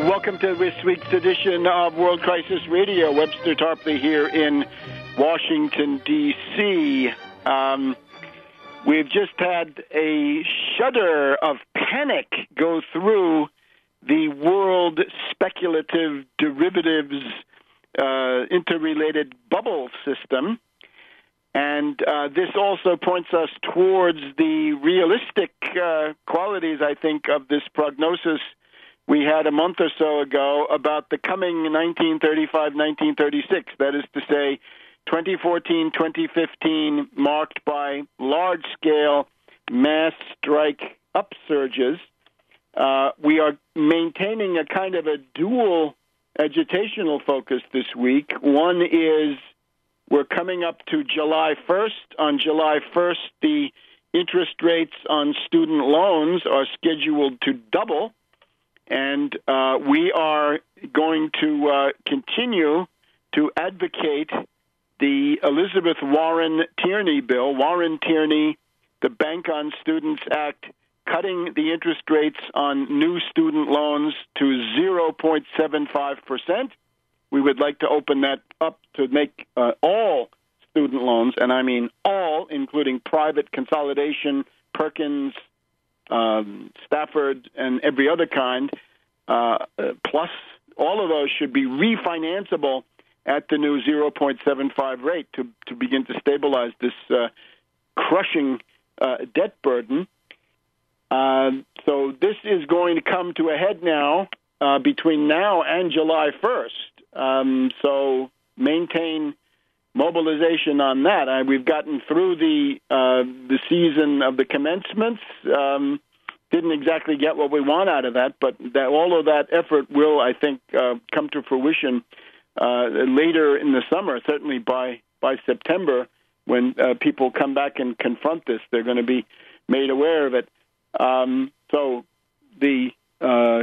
Welcome to this week's edition of World Crisis Radio. Webster Tarpley here in Washington, D.C. We've just had a shudder of panic go through the world speculative derivatives interrelated bubble system. And this also points us towards the realistic qualities, I think, of this prognosis we had a month or so ago about the coming 1935-1936. That is to say, 2014-2015 marked by large-scale mass strike upsurges. We are maintaining a kind of a dual agitational focus this week. One is we're coming up to July 1st. On July 1st, the interest rates on student loans are scheduled to double. And we are going to continue to advocate the Elizabeth Warren Tierney bill. Warren Tierney, the Bank on Students Act, cutting the interest rates on new student loans to 0.75%. We would like to open that up to make all student loans, and I mean all, including private consolidation, Perkins, Stafford, and every other kind, plus all of those should be refinanceable at the new 0.75 rate to begin to stabilize this crushing debt burden. So this is going to come to a head now between now and July 1st. So maintain mobilization on that. We've gotten through the season of the commencements. Didn't exactly get what we want out of that, but all of that effort will, I think, come to fruition later in the summer, certainly by September, when people come back and confront this. They're going to be made aware of it. So the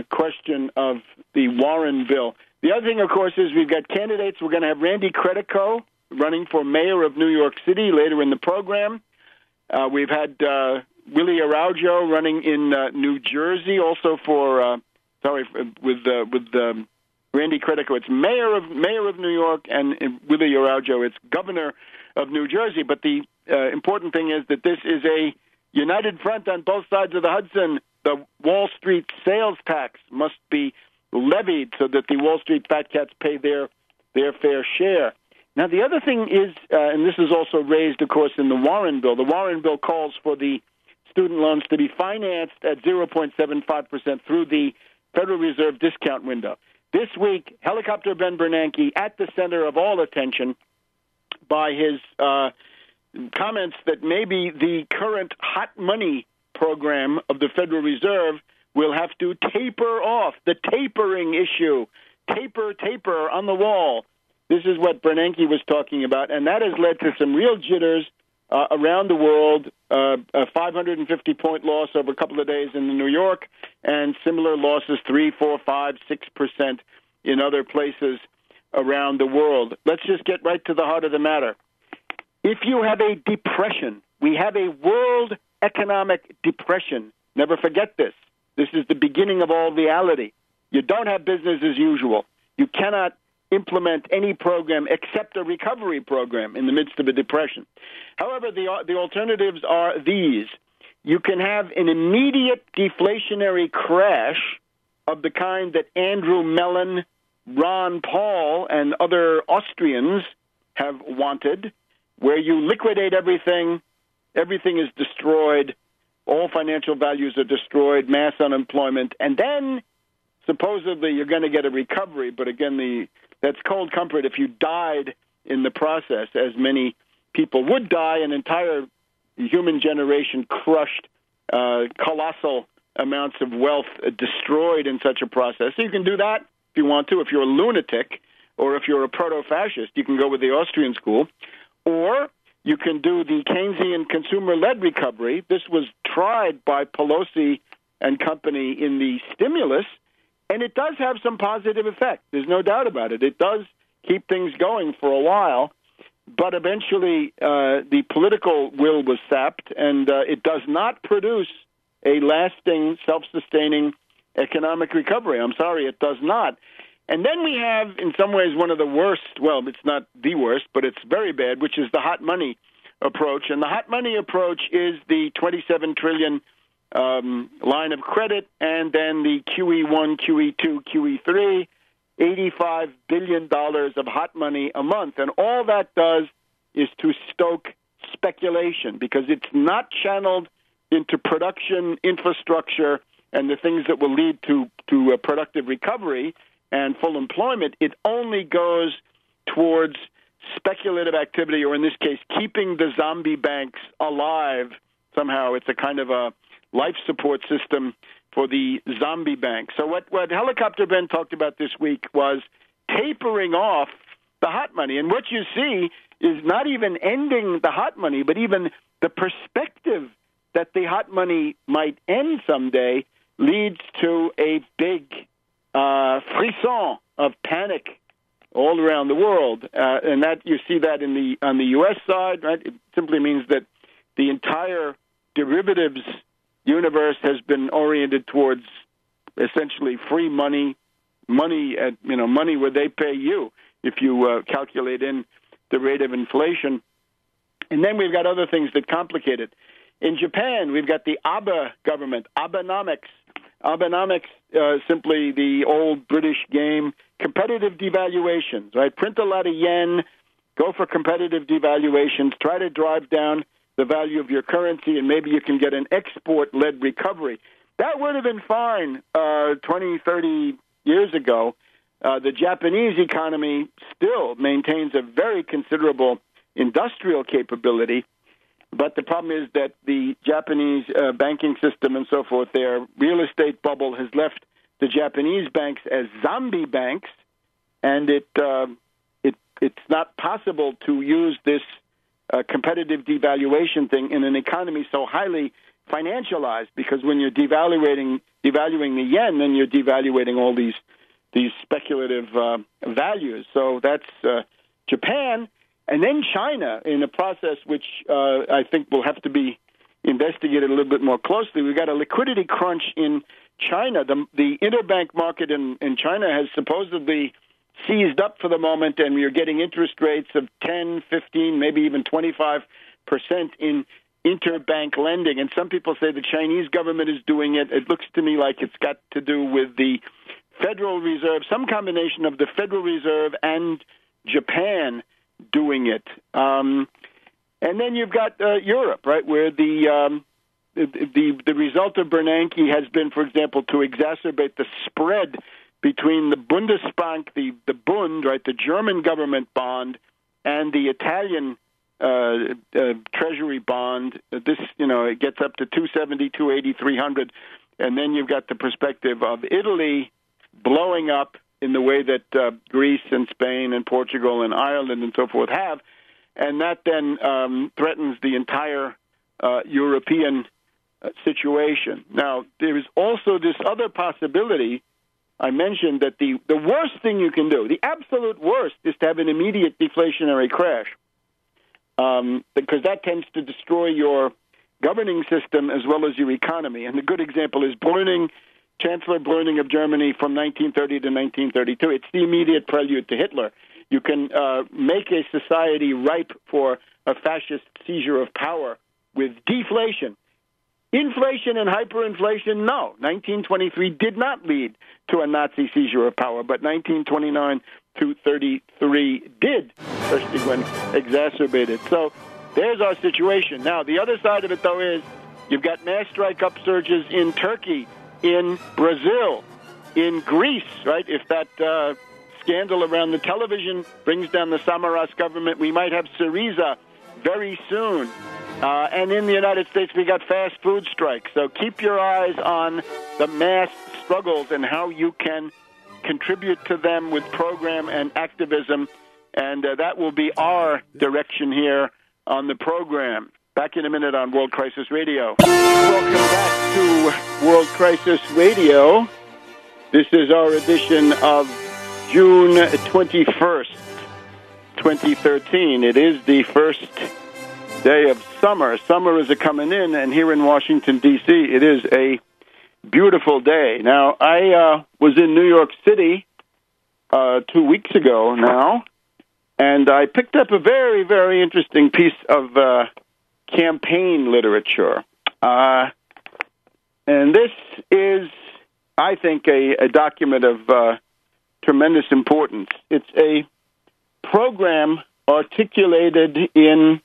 question of the Warren bill. The other thing, of course, is we've got candidates. We're going to have Randy Credico running for mayor of New York City later in the program. We've had Willie Araujo running in New Jersey, also for with Randy Credico. It's mayor of New York, and Willie Araujo, it's governor of New Jersey. But the important thing is that this is a united front on both sides of the Hudson. The Wall Street sales tax must be levied so that the Wall Street fat cats pay their fair share. Now, the other thing is, and this is also raised, of course, in the Warren bill. The Warren bill calls for the student loans to be financed at 0.75% through the Federal Reserve discount window. This week, Helicopter Ben Bernanke, at the center of all attention by his comments that maybe the current hot money program of the Federal Reserve will have to taper off. The tapering issue. Taper on the wall. This is what Bernanke was talking about, and that has led to some real jitters around the world, a 550-point loss over a couple of days in New York, and similar losses, 3, 4, 5, 6% in other places around the world. Let's just get right to the heart of the matter. If you have a depression, we have a world economic depression. Never forget this. This is the beginning of all reality. You don't have business as usual. You cannot implement any program except a recovery program in the midst of a depression. However, the alternatives are these. You can have an immediate deflationary crash of the kind that Andrew Mellon, Ron Paul, and other Austrians have wanted, where you liquidate everything is destroyed, all financial values are destroyed, mass unemployment, and then supposedly you're going to get a recovery, but again, that's cold comfort if you died in the process, as many people would die, an entire human generation crushed, colossal amounts of wealth destroyed in such a process. So you can do that if you want to. If you're a lunatic or if you're a proto-fascist, you can go with the Austrian school. Or you can do the Keynesian consumer-led recovery. This was tried by Pelosi and company in the stimulus, and it does have some positive effect. There's no doubt about it. It does keep things going for a while, but eventually the political will was sapped, and it does not produce a lasting, self-sustaining economic recovery. I'm sorry, it does not. And then we have, in some ways, one of the worst, well, it's not the worst, but it's very bad, which is the hot money approach. And the hot money approach is the $27 trillion line of credit, and then the QE1, QE2, QE3, $85 billion of hot money a month. And all that does is to stoke speculation, because it's not channeled into production, infrastructure, and the things that will lead to a productive recovery and full employment. It only goes towards speculative activity, or in this case, keeping the zombie banks alive. Somehow it's a kind of a life support system for the zombie banks. So what Helicopter Ben talked about this week was tapering off the hot money. And what you see is not even ending the hot money, but even the perspective that the hot money might end someday leads to a big frisson of panic all around the world, and that you see that on the U.S. side, right? It simply means that the entire derivatives universe has been oriented towards essentially free money where they pay you if you calculate in the rate of inflation. And then we've got other things that complicate it. In Japan, we've got the Abe government, Abenomics. Abenomics, simply the old British game, competitive devaluations, right? Print a lot of yen, go for competitive devaluations, try to drive down the value of your currency, and maybe you can get an export-led recovery. That would have been fine 20, 30 years ago. The Japanese economy still maintains a very considerable industrial capability, but the problem is that the Japanese banking system and so forth, their real estate bubble has left the Japanese banks as zombie banks, and it's not possible to use this competitive devaluation thing in an economy so highly financialized, because when you're devaluing the yen, then you're devaluating all these speculative values. So that's Japan. And then China, in a process which I think will have to be investigated a little bit more closely. We've got a liquidity crunch in China. The interbank market in China has supposedly seized up for the moment, and we are getting interest rates of 10, 15, maybe even 25% in interbank lending. And some people say the Chinese government is doing it. It looks to me like it's got to do with the Federal Reserve, some combination of the Federal Reserve and Japan doing it. And then you've got Europe, right, where the result of Bernanke has been, for example, to exacerbate the spread between the Bundesbank, the Bund, right, the German government bond, and the Italian treasury bond. This, it gets up to 270, 280, 300. And then you've got the perspective of Italy blowing up in the way that Greece and Spain and Portugal and Ireland and so forth have, and that then threatens the entire European situation. Now, there is also this other possibility. I mentioned that the worst thing you can do, the absolute worst, is to have an immediate deflationary crash, because that tends to destroy your governing system as well as your economy. And the good example is Chancellor Brüning of Germany from 1930 to 1932. It's the immediate prelude to Hitler. You can make a society ripe for a fascist seizure of power with deflation. Inflation and hyperinflation, no. 1923 did not lead to a Nazi seizure of power, but 1929 to 33 did, especially when exacerbated. So there's our situation. Now, the other side of it, though, is you've got mass strike upsurges in Turkey, in Brazil, in Greece, right? If that scandal around the television brings down the Samaras government, we might have Syriza very soon. And in the United States, we got fast food strikes. So keep your eyes on the mass struggles and how you can contribute to them with program and activism. And that will be our direction here on the program. Back in a minute on World Crisis Radio. Welcome back to World Crisis Radio. This is our edition of June 21st, 2013. It is the first day of summer. Summer is coming in, and here in Washington, D.C., it is a beautiful day. Now, I was in New York City 2 weeks ago now, and I picked up a very, very interesting piece of campaign literature. And this is, I think, a document of tremendous importance. It's a program articulated in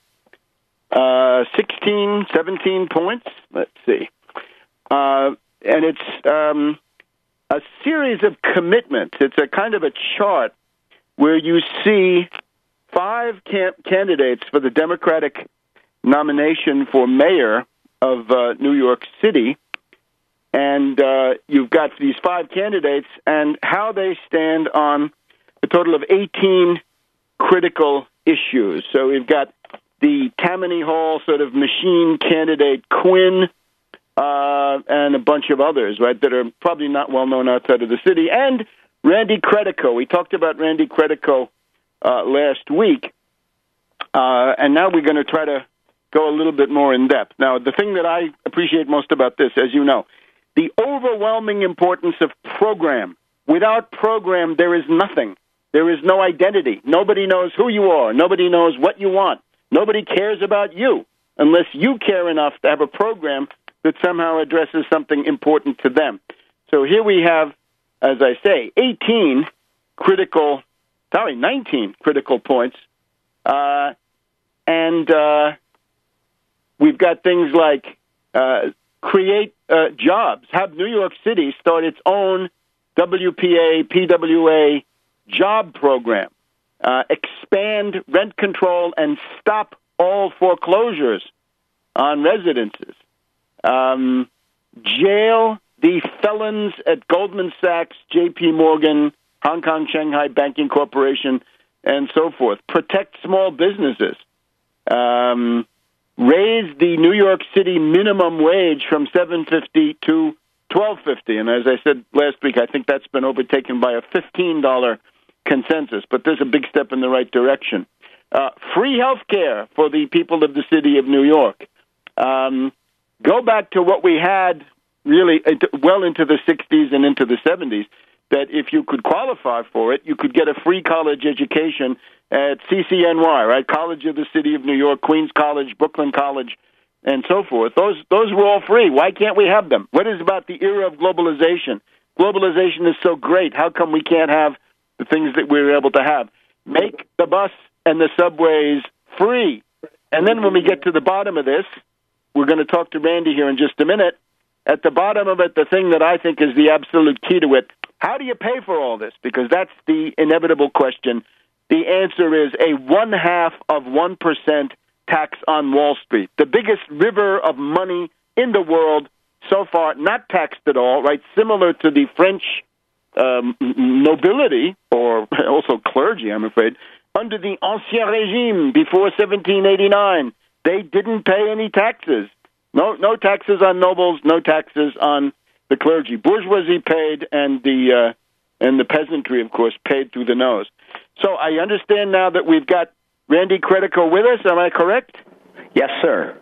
16, 17 points. Let's see. And it's a series of commitments. It's a kind of a chart where you see 5 candidates for the Democratic nomination for mayor of New York City. And you've got these 5 candidates and how they stand on a total of 18 critical issues. So we've got the Tammany Hall sort of machine candidate Quinn, and a bunch of others, right, that are probably not well known outside of the city, and Randy Credico. We talked about Randy Credico last week, and now we're going to try to go a little bit more in depth. Now, the thing that I appreciate most about this, as you know, the overwhelming importance of program. Without program, there is nothing. There is no identity. Nobody knows who you are. Nobody knows what you want. Nobody cares about you unless you care enough to have a program that somehow addresses something important to them. So here we have, as I say, 19 critical points. And we've got things like create jobs, have New York City start its own WPA, PWA job program, expand rent control and stop all foreclosures on residences, jail the felons at Goldman Sachs, J.P. Morgan, Hong Kong, Shanghai Banking Corporation, and so forth, protect small businesses, raise the New York City minimum wage from $7.50 to $12.50. And as I said last week, I think that's been overtaken by a $15 consensus, but there's a big step in the right direction. Free health care for the people of the city of New York. Go back to what we had really well into the 60s and into the 70s, that if you could qualify for it, you could get a free college education at CCNY, right? College of the City of New York, Queens College, Brooklyn College, and so forth. Those were all free. Why can't we have them? What is about the era of globalization? Globalization is so great. How come we can't have the things that we were able to have? Make the bus and the subways free. And then when we get to the bottom of this, we're going to talk to Randy here in just a minute. At the bottom of it, the thing that I think is the absolute key to it, how do you pay for all this? Because that's the inevitable question. The answer is a 0.5% tax on Wall Street, the biggest river of money in the world so far, not taxed at all, right? Similar to the French nobility, or also clergy, I'm afraid, under the Ancien Régime before 1789. They didn't pay any taxes. No taxes on nobles, no taxes on the clergy. Bourgeoisie paid, and the peasantry, of course, paid through the nose. So I understand now that we've got Randy Credico with us. Am I correct? Yes, sir.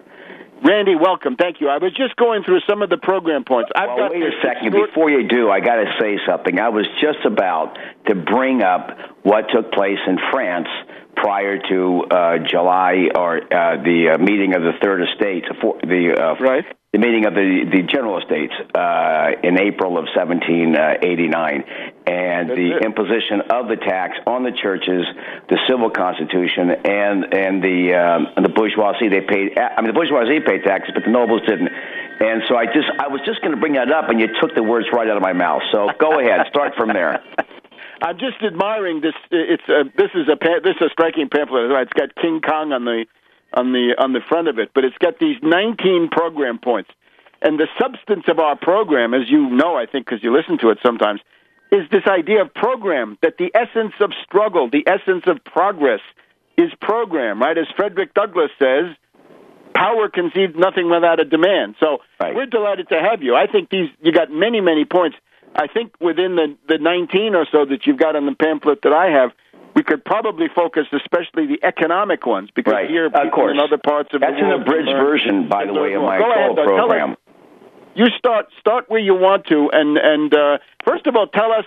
Randy, welcome. Thank you. I was just going through some of the program points. Wait a second. Before you do, I got to say something. I was just about to bring up what took place in France prior to July, or the meeting of the Third Estate, right. The meeting of the General Estates in April of 1789, and the imposition of the tax on the churches, the civil constitution, and the bourgeoisie. They paid. I mean, the bourgeoisie paid taxes, but the nobles didn't. And so I was just going to bring that up, and you took the words right out of my mouth. So go ahead, start from there. I'm just admiring this. This is a striking pamphlet. It's got King Kong on the front of it, but it's got these 19 program points. And the substance of our program, as you know, I think, because you listen to it sometimes, is this idea of program, that the essence of struggle, the essence of progress is program, right? As Frederick Douglass says, power concedes nothing without a demand. So We're delighted to have you. I think you got many, many points. I think within the 19 or so that you've got on the pamphlet that I have, we could probably focus especially the economic ones, because here people in other parts of the world... That's an abridged version, by the way, of my full program. you start where you want to, and first of all, tell us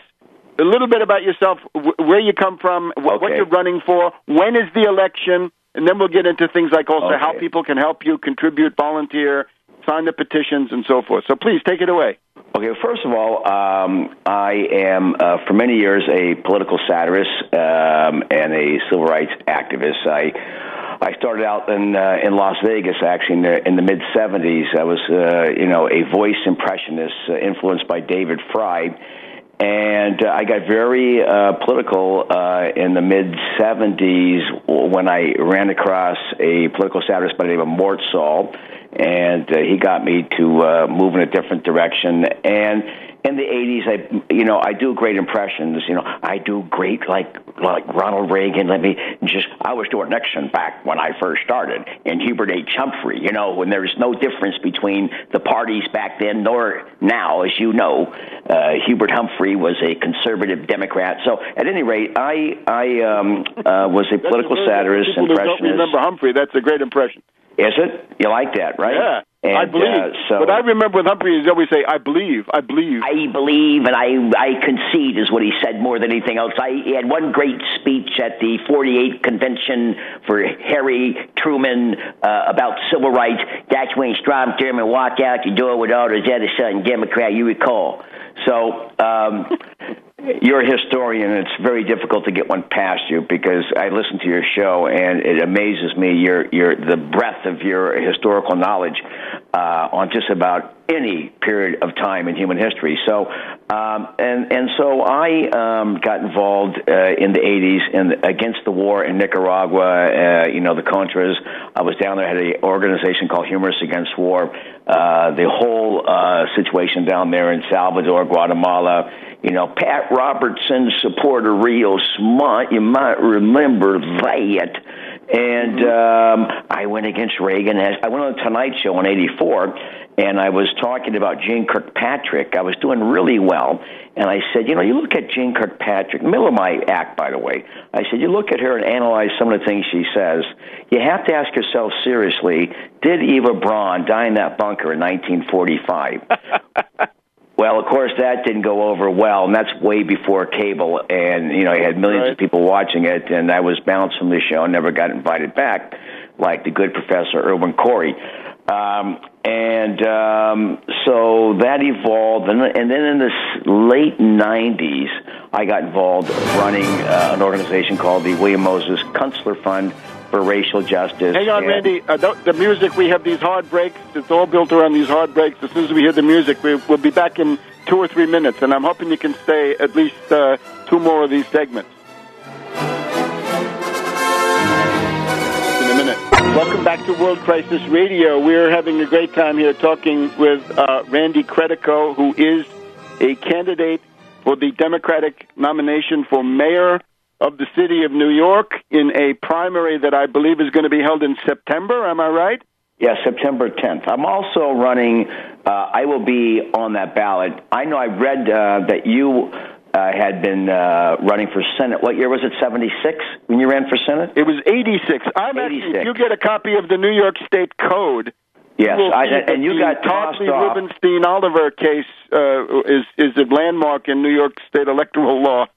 a little bit about yourself, where you come from, what you're running for, when is the election, and then we'll get into things like also how people can help you, contribute, volunteer, sign the petitions, and so forth. So please, take it away. Okay, first of all, I am, for many years, a political satirist and a civil rights activist. I started out in Las Vegas, actually, in the mid-'70s. I was, a voice impressionist influenced by David Fry. And I got very political in the mid-'70s when I ran across a political satirist by the name of Mort Saul, and he got me to move in a different direction. And in the '80s, I do great impressions. I do great like Ronald Reagan. I was doing Nixon back when I first started, and Hubert H. Humphrey. When there was no difference between the parties back then nor now, as you know. Hubert Humphrey was a conservative Democrat. So, at any rate, I was a political satirist, impressionist. People don't remember Humphrey. That's a great impression. Is it? You like that, right? Yeah. And, I believe. What I remember with Humphrey is he always say, I believe. I believe, and I concede is what he said more than anything else. He had one great speech at the 48 convention for Harry Truman about civil rights. That's when he stormed through and walked out the door with all those other Southern Democrats, you recall. So, you're a historian, and it's very difficult to get one past you because I listen to your show, and it amazes me the breadth of your historical knowledge on just about any period of time in human history. So, so I got involved in the '80s against the war in Nicaragua. The Contras. I was down there. Had an organization called Humorists Against War. The whole situation down there in Salvador, Guatemala. Pat Robertson supporter real smart. You might remember that. And I went against Reagan. I went on the Tonight Show in '84, and I was talking about Jane Kirkpatrick. I was doing really well. And I said, you look at Jane Kirkpatrick, middle of my act, by the way. I said, you look at her and analyze some of the things she says. You have to ask yourself seriously, did Eva Braun die in that bunker in 1945? Well, of course, that didn't go over well, and that's way before cable. And, I had millions of people watching it, and I was bounced from the show and never got invited back, like the good Professor Irwin Corey. So that evolved, and then in the late '90s, I got involved running an organization called the William Moses Kunstler Fund for Racial Justice. Hang on, Randy. The music, we have these hard breaks. It's all built around these hard breaks. As soon as we hear the music, we'll be back in 2 or 3 minutes, and I'm hoping you can stay at least 2 more of these segments. In a minute. Welcome back to World Crisis Radio. We're having a great time here talking with Randy Credico, who is a candidate for the Democratic nomination for mayor of the city of New York in a primary that I believe is going to be held in September. Am I right? Yeah, September 10th. I'm also running, I will be on that ballot. I know I read that you had been running for Senate. What year was it, 76, when you ran for Senate? It was 86. Actually, if you get a copy of the New York State Code, yes, and you got Tarpley Rubenstein Oliver case is a landmark in New York State electoral law.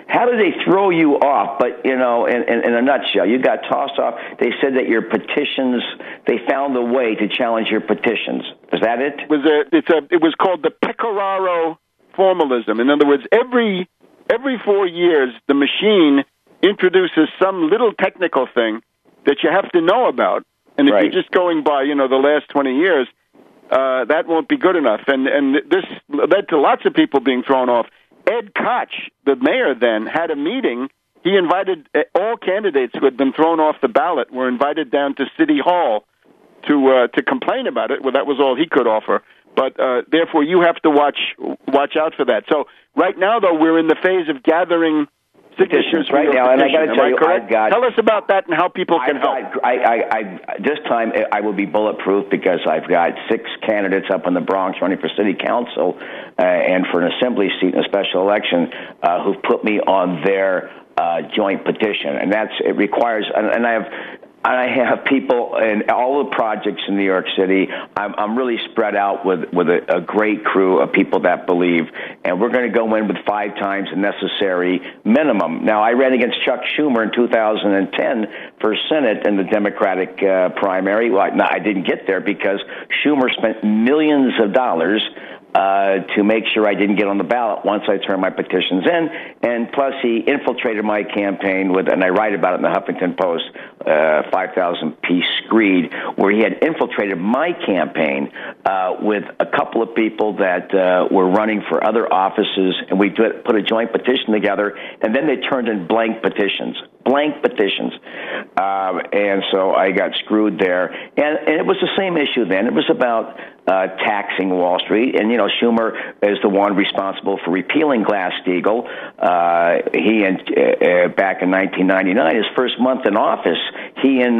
How did they throw you off? But, in a nutshell, you got tossed off. They said that your petitions, they found a way to challenge your petitions. Is that it? It was called the Pecoraro formalism. In other words, every 4 years, the machine introduces some little technical thing that you have to know about. And if you're just going by, the last 20 years, that won't be good enough. And this led to lots of people being thrown off. Ed Koch, the mayor then, had a meeting. He invited all candidates who had been thrown off the ballot were invited down to City Hall to complain about it. Well, that was all he could offer. But therefore, you have to watch out for that. So right now, though, we're in the phase of gathering signatures right now, and I got to tell you, tell us about that and how people can help. This time I will be bulletproof because I've got 6 candidates up in the Bronx running for city council and for an assembly seat in a special election who've put me on their joint petition, and it requires. And I have I have people in all the projects in New York City. I'm really spread out with a great crew of people that believe, and we're going to go in with 5 times the necessary minimum. Now, I ran against Chuck Schumer in 2010 for Senate in the Democratic primary. Well, I didn't get there because Schumer spent millions of dollars to make sure I didn't get on the ballot once I turned my petitions in, and plus he infiltrated my campaign with, and I write about it in the Huffington Post, 5,000-piece screed, where he had infiltrated my campaign with a couple of people that were running for other offices, and we put a joint petition together, and then they turned in blank petitions. And so I got screwed there. And it was the same issue then. It was about taxing Wall Street. And, Schumer is the one responsible for repealing Glass-Steagall. He, back in 1999, his first month in office, he and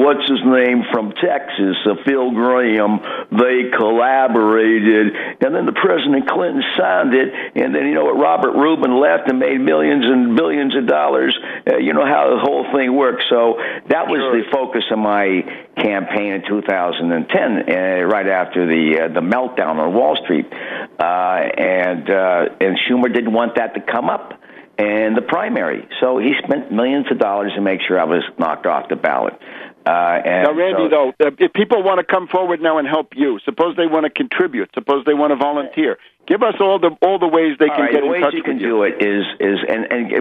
what's his name from Texas, Phil Graham, they collaborated. And then the President Clinton signed it. And then, Robert Rubin left and made millions and billions of dollars. How the whole thing works. So that was the focus of my campaign in 2010, right after the meltdown on Wall Street. And Schumer didn't want that to come up in the primary. So he spent millions of dollars to make sure I was knocked off the ballot. Now, Randy, if people want to come forward now and help you, suppose they want to contribute, suppose they want to volunteer, give us all the ways they can get in touch with you. The ways you can do it is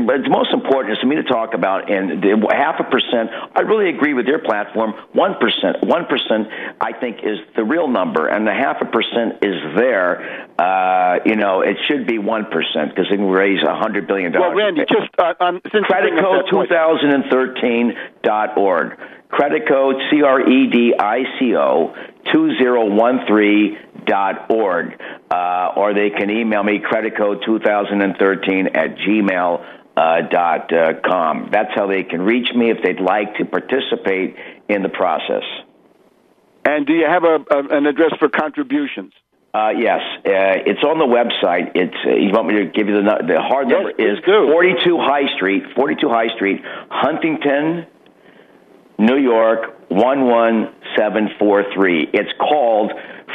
but the most important is for me to talk about, and 0.5%, I really agree with your platform, 1%, I think is the real number, and the 0.5% is there. It should be 1% because they can raise $100 billion. Well, Randy, just since credit code 2013.org. Credit code CREDICO 2013.org, or they can email me creditcode 2013@gmail.com. That's how they can reach me if they'd like to participate in the process. And do you have an address for contributions? Yes, it's on the website. You want me to give you the hard number? Is 42 High Street, Huntington, New York 11743. It's called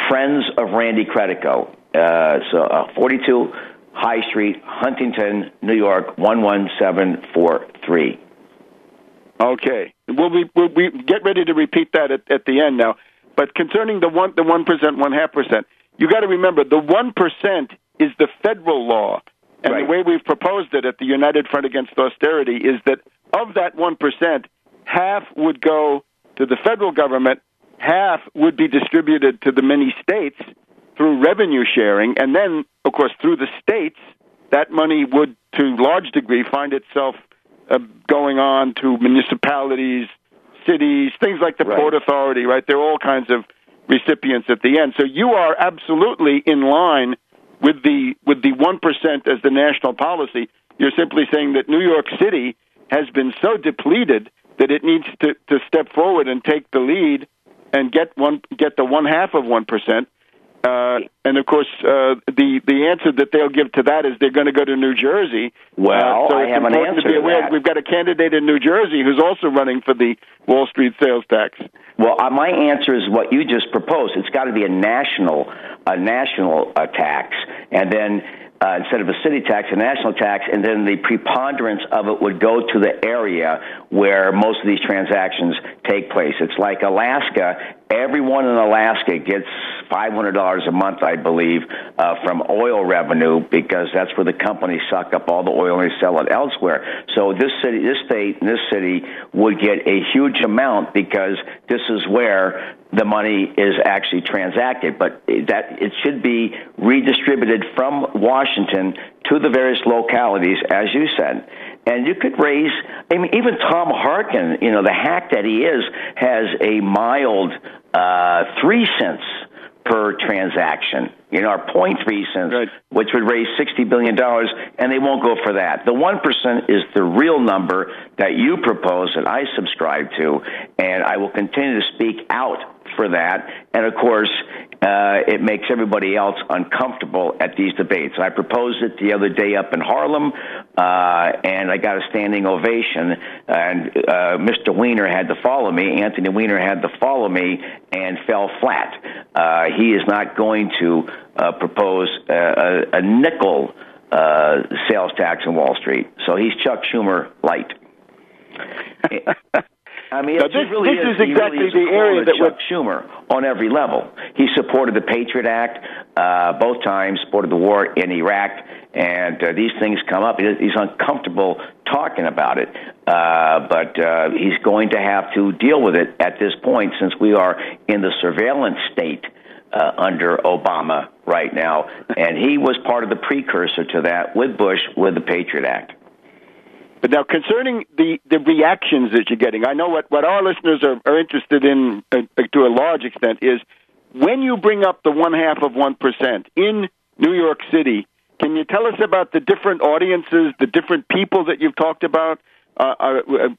Friends of Randy Credico. 42 High Street, Huntington, New York 11743. Okay, we'll get ready to repeat that at the end now. But concerning the 1%, 0.5%, you got to remember the 1% is the federal law, and the way we've proposed it at the United Front Against Austerity is that of that 1%. Half would go to the federal government, half would be distributed to the many states through revenue sharing, and then, of course, through the states, that money would, to large degree, find itself going on to municipalities, cities, things like the Port Authority, right? There are all kinds of recipients at the end. So you are absolutely in line with the 1% as the national policy. You're simply saying that New York City has been so depleted that it needs to step forward and take the lead and get the 0.5 of 1%. And of course, the answer that they'll give to that is they're going to go to New Jersey. Well, so I have an answer to that. We've got a candidate in New Jersey who's also running for the Wall Street sales tax. Well, my answer is what you just proposed. It's got to be a national tax, and then instead of a city tax, a national tax, and then the preponderance of it would go to the area where most of these transactions take place. It's like Alaska. Everyone in Alaska gets $500 a month, I believe, from oil revenue because that's where the companies suck up all the oil and they sell it elsewhere. So this state, and this city would get a huge amount because this is where the money is actually transacted. But that it should be redistributed from Washington to the various localities, as you said. And you could raise, even Tom Harkin, the hack that he is, has a mild 3 cents per transaction, or 0.3 cents, which would raise $60 billion, and they won't go for that. The 1% is the real number that you propose that I subscribe to, and I will continue to speak out for that, and of course, it makes everybody else uncomfortable at these debates. I proposed it the other day up in Harlem, and I got a standing ovation, and Mr. Weiner had to follow me. Anthony Weiner had to follow me and fell flat. He is not going to propose a nickel sales tax on Wall Street. So he's Chuck Schumer light. I mean, this is exactly the area that Chuck Schumer on every level. He supported the Patriot Act both times, supported the war in Iraq, and these things come up. He's uncomfortable talking about it, but he's going to have to deal with it at this point, since we are in the surveillance state under Obama right now, and he was part of the precursor to that with Bush, with the Patriot Act. But now, concerning the reactions that you're getting, I know what our listeners are interested in to a large extent is when you bring up the 0.5% in New York City, can you tell us about the different audiences, the different people that you've talked about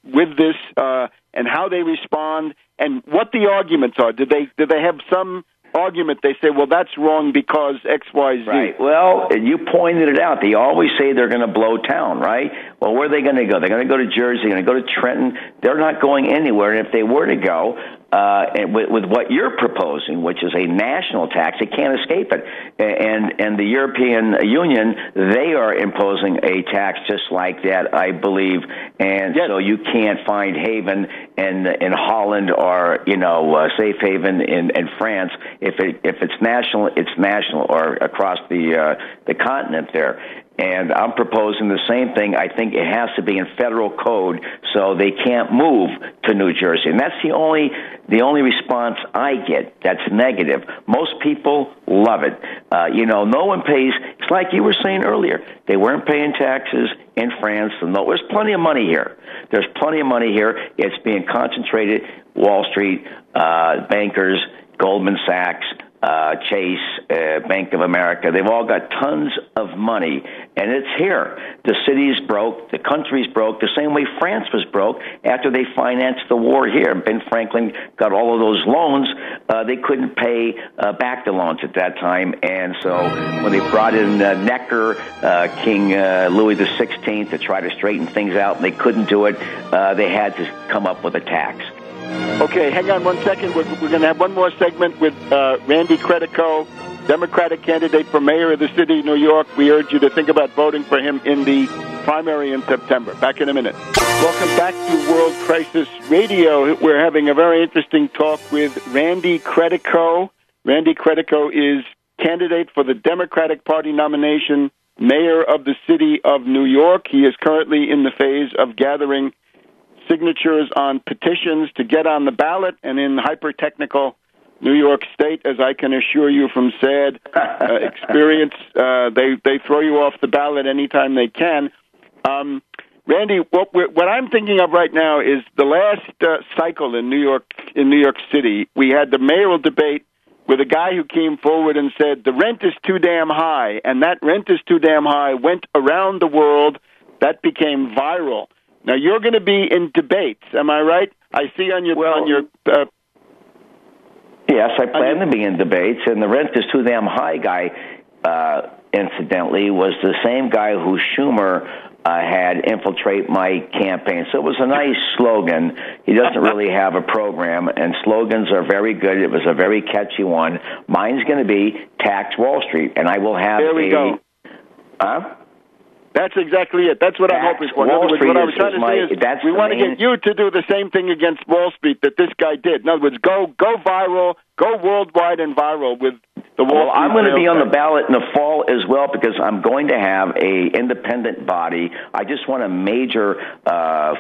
with this, and how they respond, and what the arguments are? Do they have some argument? They say, well, that's wrong because X, Y, Z. Right. Well, you pointed it out. They always say they're going to blow town, right? Well, where are they going to go? They're going to go to Jersey. They're going to go to Trenton. They're not going anywhere. And if they were to go, with what you're proposing, which is a national tax, they can't escape it. And the European Union, they are imposing a tax just like that, I believe. And yes. So you can't find haven in Holland or safe haven in France. If it's national, it's national, or across the continent there. And I'm proposing the same thing. I think it has to be in federal code, so they can't move to New Jersey. And that's the only response I get that's negative. Most people love it. No one pays. It's like you were saying earlier. They weren't paying taxes in France. So no, there's plenty of money here. There's plenty of money here. It's being concentrated. Wall Street, bankers, Goldman Sachs, Chase, Bank of America, they've all got tons of money, and it's here. The city's broke, the country's broke, the same way France was broke after they financed the war here. Ben Franklin got all of those loans. They couldn't pay back the loans at that time, and so when they brought in Necker, King Louis XVI, to try to straighten things out, and they couldn't do it, they had to come up with a tax. Okay, hang on 1 second. We're going to have one more segment with Randy Credico, Democratic candidate for mayor of the city of New York. We urge you to think about voting for him in the primary in September. Back in a minute. Welcome back to World Crisis Radio. We're having a very interesting talk with Randy Credico. Randy Credico is candidate for the Democratic Party nomination, mayor of the city of New York. He is currently in the phase of gathering signatures on petitions to get on the ballot, and in hyper-technical New York State, as I can assure you from sad experience, they throw you off the ballot anytime they can. Randy, what I'm thinking of right now is the last cycle in New York City. We had the mayoral debate with a guy who came forward and said the rent is too damn high, and that rent is too damn high went around the world. That became viral. Now, you're going to be in debates, am I right? I see on your... yes, I plan to be in debates, and the rent is too damn high guy, incidentally, was the same guy who Schumer had infiltrate my campaign. So it was a nice slogan. He doesn't really have a program, and slogans are very good. It was a very catchy one. Mine's going to be Tax Wall Street, and I will have There we go. That's exactly it. That's what I'm hoping for. In other words, what I was trying to say is we want to get you to do the same thing against Wall Street that this guy did. In other words, go viral, go worldwide and viral with the Wall Street. I'm going to be on the ballot in the fall as well because I'm going to have a independent body. I just won a major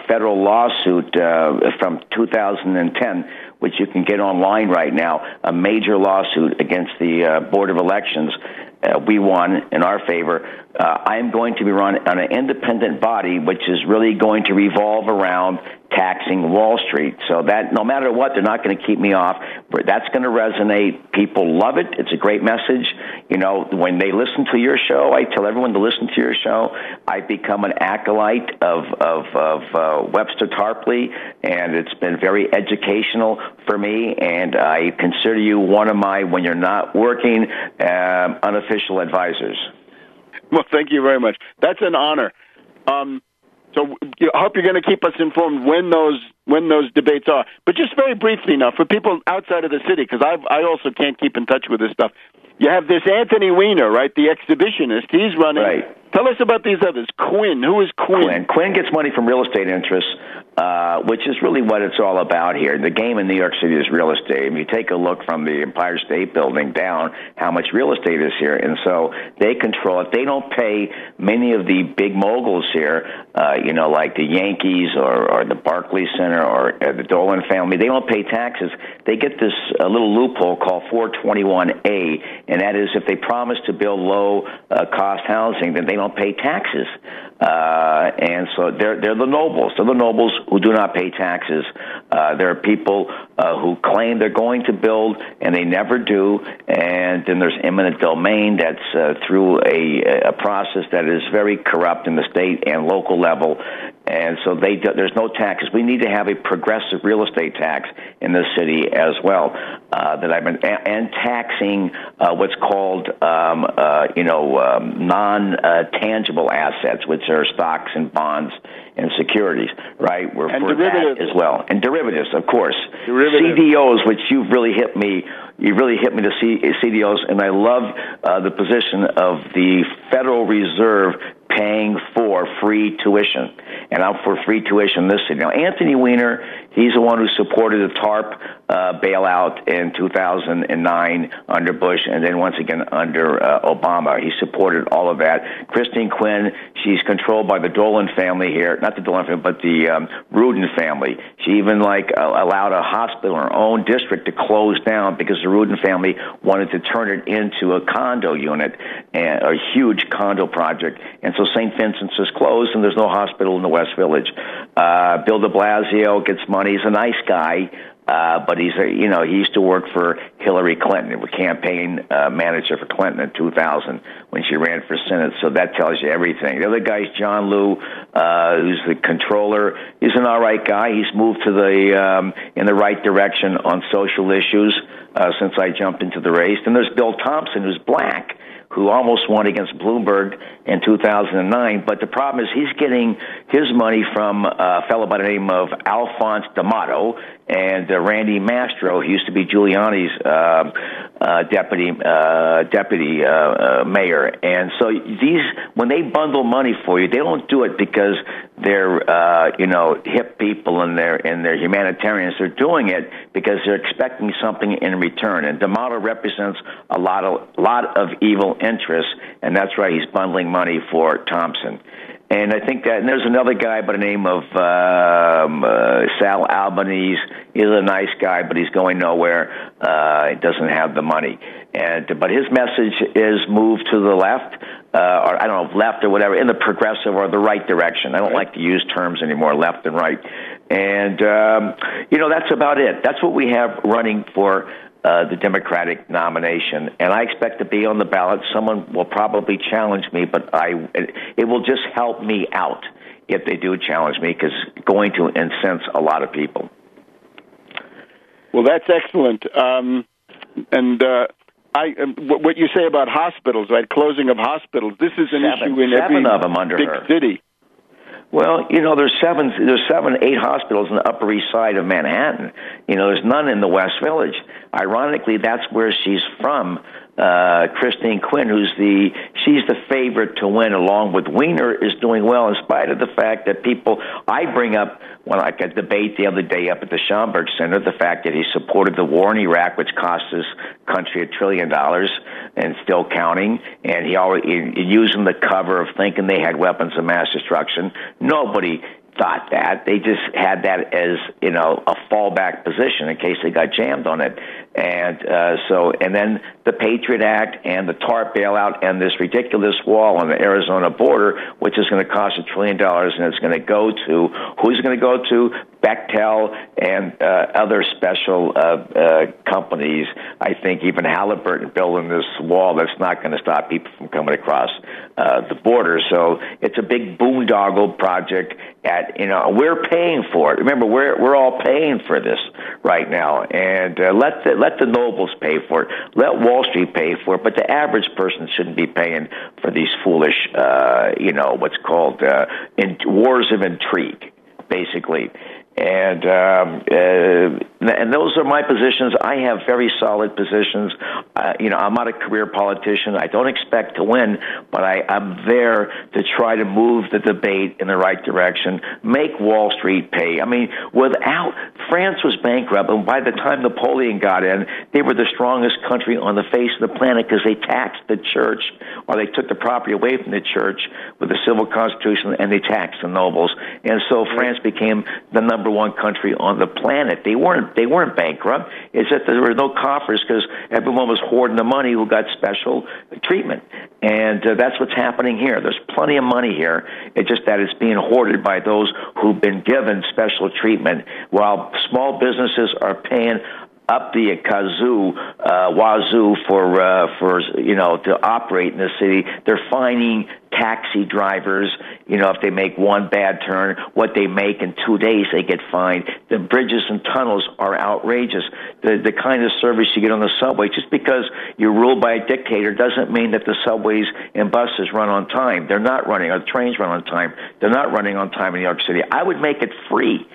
federal lawsuit from 2010, which you can get online right now, a major lawsuit against the Board of Elections. We won in our favor. I am going to be run on an independent body, which is really going to revolve around taxing Wall Street. So that no matter what, they're not going to keep me off. That's going to resonate. People love it. It's a great message. You know, when they listen to your show, I tell everyone to listen to your show. I've become an acolyte of Webster Tarpley, and it's been very educational for me, and I consider you one of my, when you're not working, unofficial advisors. Well, thank you very much. That's an honor. So I hope you're going to keep us informed when those debates are. But just very briefly now, for people outside of the city, because I also can't keep in touch with this stuff. You have this Anthony Weiner, right, the exhibitionist. He's running. Right. Tell us about these others. Quinn. Who is Quinn? Quinn gets money from real estate interests, which is really what it's all about here. The game in New York City is real estate. If you take a look from the Empire State Building down, how much real estate is here. And so they control it. They don't pay many of the big moguls here, like the Yankees or the Barclays Center or the Dolan family. They don't pay taxes. They get this little loophole called 421A, and that is if they promise to build low-cost housing, then they don't pay taxes. And so they're the nobles. They're the nobles who do not pay taxes. There are people who claim they're going to build, and they never do. And then there's eminent domain that's through a process that is very corrupt in the state and local level. And so there's no taxes. We need to have a progressive real estate tax in this city as well. And taxing what's called non-tangible assets, which are stocks and bonds and securities, right? We're and for derivatives that as well, and derivatives, of course. Derivatives. CDOs, which you've really hit me. You really hit me to CDOs, and I love the position of the Federal Reserve paying for free tuition. And I'm for free tuition in this city. Now, Anthony Weiner, he's the one who supported the TARP bailout in 2009 under Bush, and then once again under Obama. He supported all of that. Christine Quinn, she's controlled by the Dolan family here, not the Dolan family, but the Rudin family. She even allowed a hospital in her own district to close down because the Rudin family wanted to turn it into a condo unit, a huge condo project. And so St. Vincent's is closed, and there's no hospital in the West Village. Bill de Blasio gets money. He's a nice guy. But he used to work for Hillary Clinton, a campaign manager for Clinton in 2000 when she ran for Senate. So that tells you everything. The other guy's John Liu, who's the controller. He's an all right guy. He's moved to in the right direction on social issues since I jumped into the race. And there's Bill Thompson, who's black, who almost won against Bloomberg in 2009. But the problem is he's getting his money from a fellow by the name of Alphonse D'Amato and Randy Mastro, who used to be Giuliani's deputy mayor. And so when they bundle money for you, they don't do it because they're hip people and they're humanitarians. They're doing it because they're expecting something in return. And D'Amato represents a lot of evil interests, and that's why he's bundling money for Thompson. And I think that, and there's another guy by the name of Sal Albanese. He's a nice guy, but he's going nowhere. He doesn't have the money. But his message is move to the left, or I don't know, left or whatever, in the progressive or the right direction. I don't like to use terms anymore, left and right. And, that's about it. That's what we have running for the Democratic nomination, and I expect to be on the ballot. Someone will probably challenge me, but it will just help me out if they do challenge me, because it's going to incense a lot of people. Well, that's excellent. What you say about hospitals, right? Closing of hospitals. This is an issue in every of them under big city. Well, there's 8 hospitals in the Upper East Side of Manhattan. There's none in the West Village. Ironically, that's where she's from. Christine Quinn, she's the favorite to win, along with Weiner, is doing well in spite of the fact that I bring up when I got a debate the other day up at the Schomburg Center, the fact that he supported the war in Iraq, which cost this country $1 trillion and still counting, and he using the cover of thinking they had weapons of mass destruction. Nobody thought that. They just had that as, a fallback position in case they got jammed on it. And then the Patriot Act and the TARP bailout and this ridiculous wall on the Arizona border, which is going to cost $1 trillion, and it's going to go to, who's it going to go to? Bechtel and other special companies. I think even Halliburton building this wall that's not going to stop people from coming across the border. So it's a big boondoggle project. We're paying for it. Remember, we're all paying for this right now, and let the nobles pay for it. Let Wall Street pay for it, but the average person shouldn't be paying for these foolish, what's called wars of intrigue, basically. And those are my positions. I have very solid positions. I'm not a career politician. I don't expect to win, but I'm there to try to move the debate in the right direction, make Wall Street pay. I mean, France was bankrupt, and by the time Napoleon got in, they were the strongest country on the face of the planet because they taxed the church, or they took the property away from the church with the civil constitution, and they taxed the nobles. And so France became the number one country on the planet. They weren't bankrupt. It's that there were no coffers because everyone was hoarding the money who got special treatment. And that's what's happening here. There's plenty of money here. It's just that it's being hoarded by those who've been given special treatment, while small businesses are paying up the wazoo for to operate in the city. They're fining taxi drivers, if they make one bad turn, what they make in 2 days they get fined. The bridges and tunnels are outrageous. The kind of service you get on the subway, just because you're ruled by a dictator doesn't mean that the subways and buses run on time. They're not running, or the trains run on time. They're not running on time in New York City. I would make it free.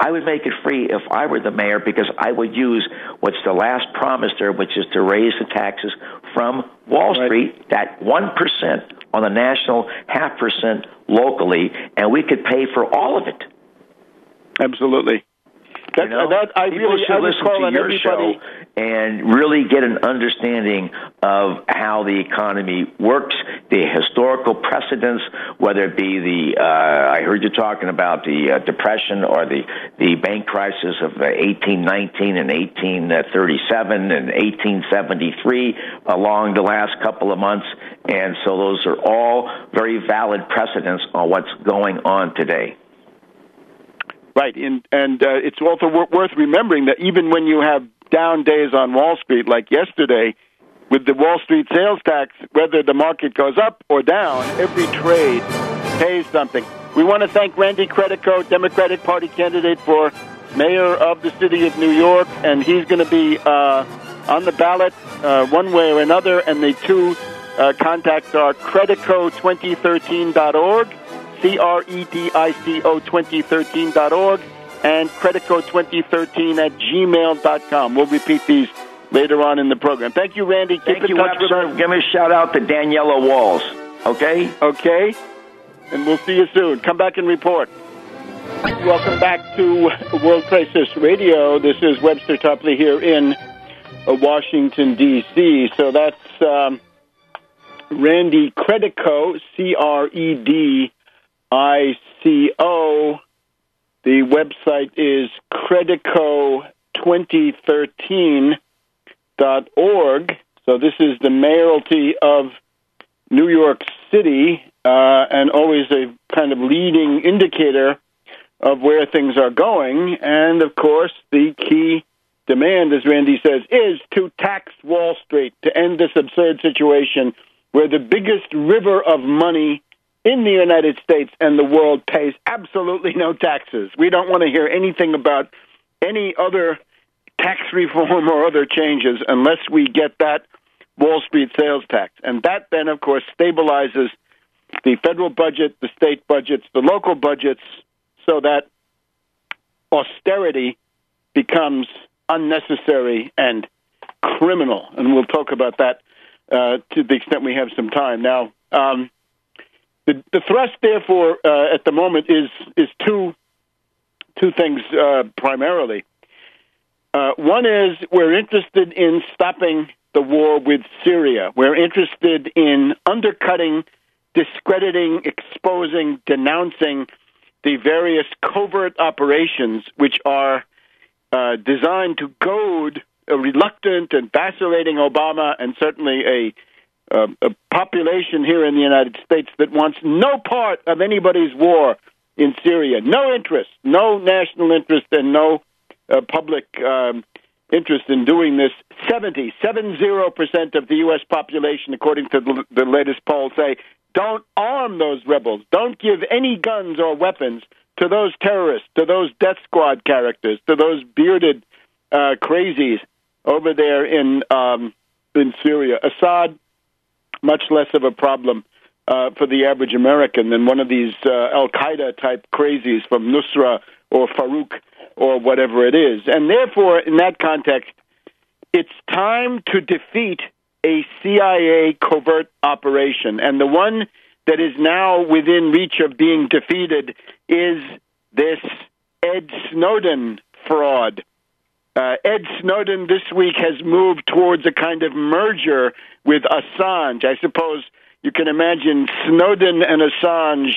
I would make it free if I were the mayor, because I would use what's the last promise there, which is to raise the taxes from Wall Street, that 1% on the national, 0.5% locally, and we could pay for all of it. Absolutely. People should listen to your show and really get an understanding of how the economy works, the historical precedents, whether it be I heard you talking about the Depression or the bank crisis of 1819 and 1837 and 1873 along the last couple of months. And so those are all very valid precedents on what's going on today. Right, and it's also worth remembering that even when you have down days on Wall Street, like yesterday, with the Wall Street sales tax, whether the market goes up or down, every trade pays something. We want to thank Randy Credico, Democratic Party candidate for mayor of the city of New York, and he's going to be on the ballot one way or another, and the two contacts are credico2013.org, credico2013.org, and credico2013@gmail.com. We'll repeat these later on in the program. Thank you, Randy. Thank you, Webster. Give me a shout-out to Daniela Walls, okay? Okay, and we'll see you soon. Come back and report. Welcome back to World Crisis Radio. This is Webster Tarpley here in Washington, D.C. So that's Randy Credico, Credico. The website is credico2013.org. So this is the mayoralty of New York City, and always a kind of leading indicator of where things are going. And, of course, the key demand, as Randy says, is to tax Wall Street, to end this absurd situation where the biggest river of money in the United States and the world pays absolutely no taxes. We don't want to hear anything about any other tax reform or other changes unless we get that Wall Street sales tax. And that then, of course, stabilizes the federal budget, the state budgets, the local budgets, so that austerity becomes unnecessary and criminal. And we'll talk about that to the extent we have some time. Now, the thrust, therefore, at the moment is two things primarily. One is we're interested in stopping the war with Syria. We're interested in undercutting, discrediting, exposing, denouncing the various covert operations which are designed to goad a reluctant and vacillating Obama, and certainly a population here in the United States that wants no part of anybody's war in Syria. No interest, no national interest, and no public interest in doing this. 70% of the U.S. population, according to the latest poll, say, don't arm those rebels. Don't give any guns or weapons to those terrorists, to those death squad characters, to those bearded crazies over there in Syria. Assad, much less of a problem for the average American than one of these Al-Qaeda type crazies from Nusra or Farouk or whatever it is. And therefore, in that context, it's time to defeat a CIA covert operation. And the one that is now within reach of being defeated is this Ed Snowden fraud. Ed Snowden this week has moved towards a kind of merger with Assange. I suppose you can imagine Snowden and Assange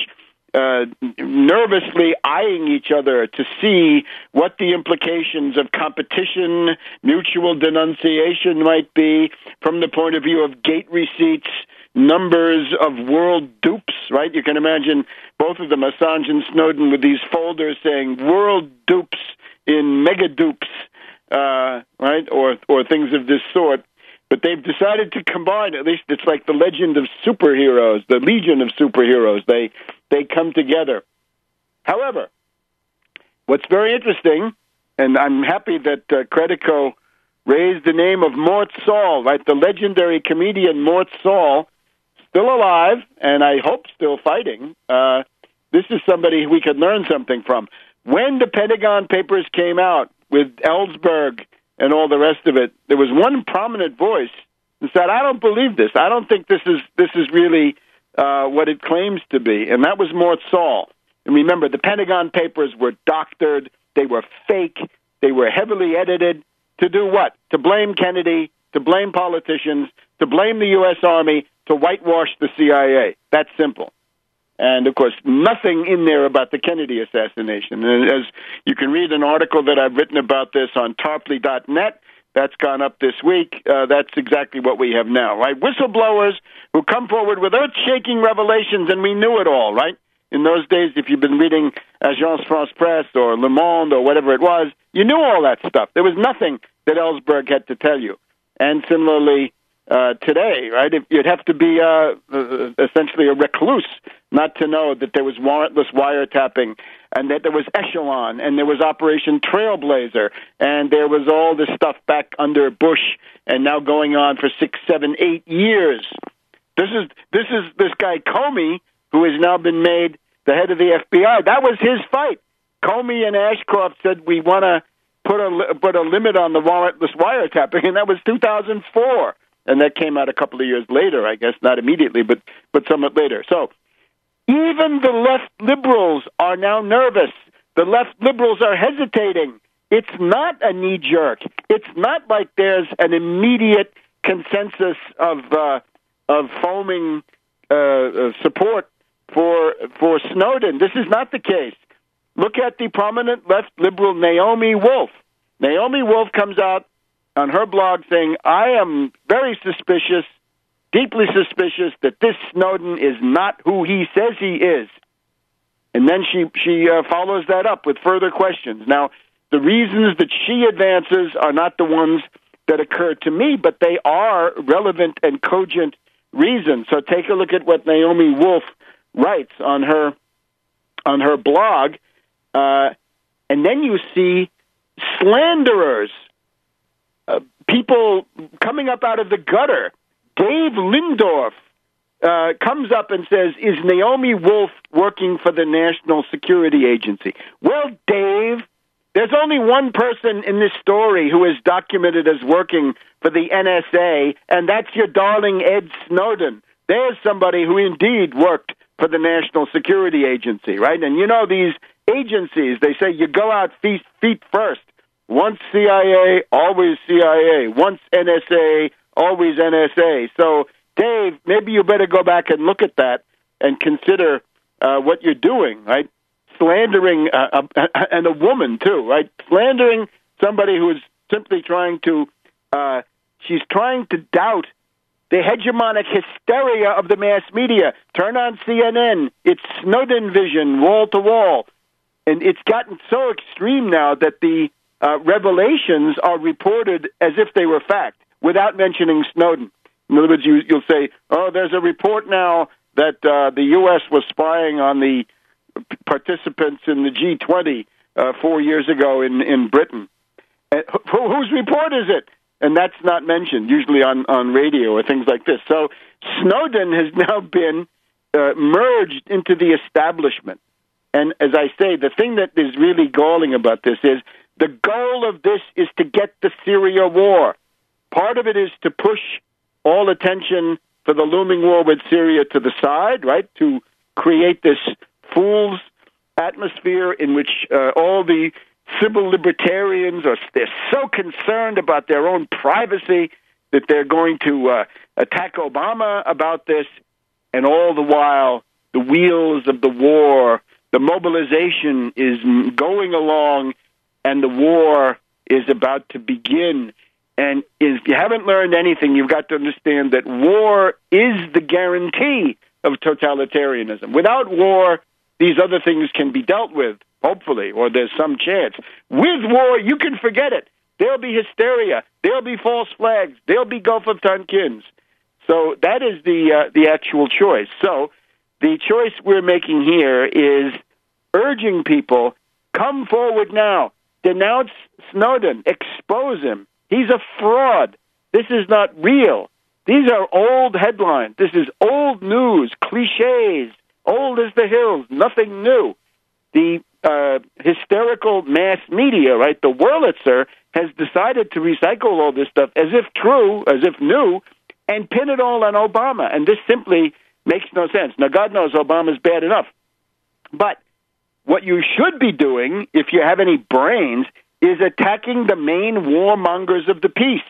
nervously eyeing each other to see what the implications of competition, mutual denunciation might be from the point of view of gate receipts, numbers of world dupes, right? You can imagine both of them, Assange and Snowden, with these folders saying world dupes in mega dupes, right? Or things of this sort. But they've decided to combine, at least it's like the legend of superheroes, the legion of superheroes. They come together. However, what's very interesting, and I'm happy that Credico raised the name of Mort Saul, right? The legendary comedian Mort Saul, still alive, and I hope still fighting. This is somebody we could learn something from. When the Pentagon Papers came out with Ellsberg and all the rest of it, there was one prominent voice that said, I don't believe this. I don't think this is really what it claims to be. And that was Mort Saul. And remember, the Pentagon Papers were doctored. They were fake. They were heavily edited. To do what? To blame Kennedy, to blame politicians, to blame the U.S. Army, to whitewash the CIA. That's simple. And, of course, nothing in there about the Kennedy assassination. And as you can read an article that I've written about this on tarpley.net, that's gone up this week. That's exactly what we have now, right? Whistleblowers who come forward with earth-shaking revelations, and we knew it all, right? In those days, if you've been reading Agence France-Presse or Le Monde or whatever it was, you knew all that stuff. There was nothing that Ellsberg had to tell you. And similarly, today, right? You'd have to be essentially a recluse not to know that there was warrantless wiretapping and that there was Echelon and there was Operation Trailblazer and there was all this stuff back under Bush and now going on for 6, 7, 8 years. This is this guy Comey, who has now been made the head of the FBI. That was his fight. Comey and Ashcroft said we want to put a limit on the warrantless wiretapping, and that was 2004. And that came out a couple of years later, I guess, not immediately, but somewhat later. So even the left liberals are now nervous. The left liberals are hesitating. It's not a knee-jerk. It's not like there's an immediate consensus of foaming support for Snowden. This is not the case. Look at the prominent left liberal Naomi Wolf. Naomi Wolf comes out on her blog saying, I am very suspicious, deeply suspicious, that this Snowden is not who he says he is. And then she follows that up with further questions. Now, the reasons that she advances are not the ones that occur to me, but they are relevant and cogent reasons. So take a look at what Naomi Wolf writes on her blog, and then you see slanderers, people coming up out of the gutter. Dave Lindorf comes up and says, is Naomi Wolf working for the National Security Agency? Well, Dave, there's only one person in this story who is documented as working for the NSA, and that's your darling Ed Snowden. There's somebody who indeed worked for the National Security Agency, right? And you know these agencies, they say you go out feet first. Once CIA, always CIA. Once NSA, always NSA. So, Dave, maybe you better go back and look at that and consider what you're doing, right? Slandering, and a woman, too, right? Slandering somebody who is simply trying to, she's trying to doubt the hegemonic hysteria of the mass media. Turn on CNN. It's Snowden vision, wall to wall. And it's gotten so extreme now that the revelations are reported as if they were fact, without mentioning Snowden. In other words, you'll say, oh, there's a report now that the U.S. was spying on the participants in the G20 4 years ago in Britain. Whose report is it? And that's not mentioned, usually on radio or things like this. So Snowden has now been merged into the establishment. And as I say, the thing that is really galling about this is the goal of this is to get the Syria war. Part of it is to push all attention for the looming war with Syria to the side, right, to create this fool's atmosphere in which all the civil libertarians they're so concerned about their own privacy that they're going to attack Obama about this, and all the while the wheels of the war, the mobilization is going along, and the war is about to begin. And if you haven't learned anything, you've got to understand that war is the guarantee of totalitarianism. Without war, these other things can be dealt with, hopefully, or there's some chance. With war, you can forget it. There'll be hysteria. There'll be false flags. There'll be Gulf of Tonkin. So that is the actual choice. So the choice we're making here is urging people, come forward now, denounce Snowden, expose him. He's a fraud. This is not real. These are old headlines. This is old news, cliches, old as the hills, nothing new. The hysterical mass media, right, the Wurlitzer, has decided to recycle all this stuff as if true, as if new, and pin it all on Obama. And this simply makes no sense. Now, God knows Obama's bad enough. But what you should be doing, if you have any brains, is attacking the main warmongers of the peace.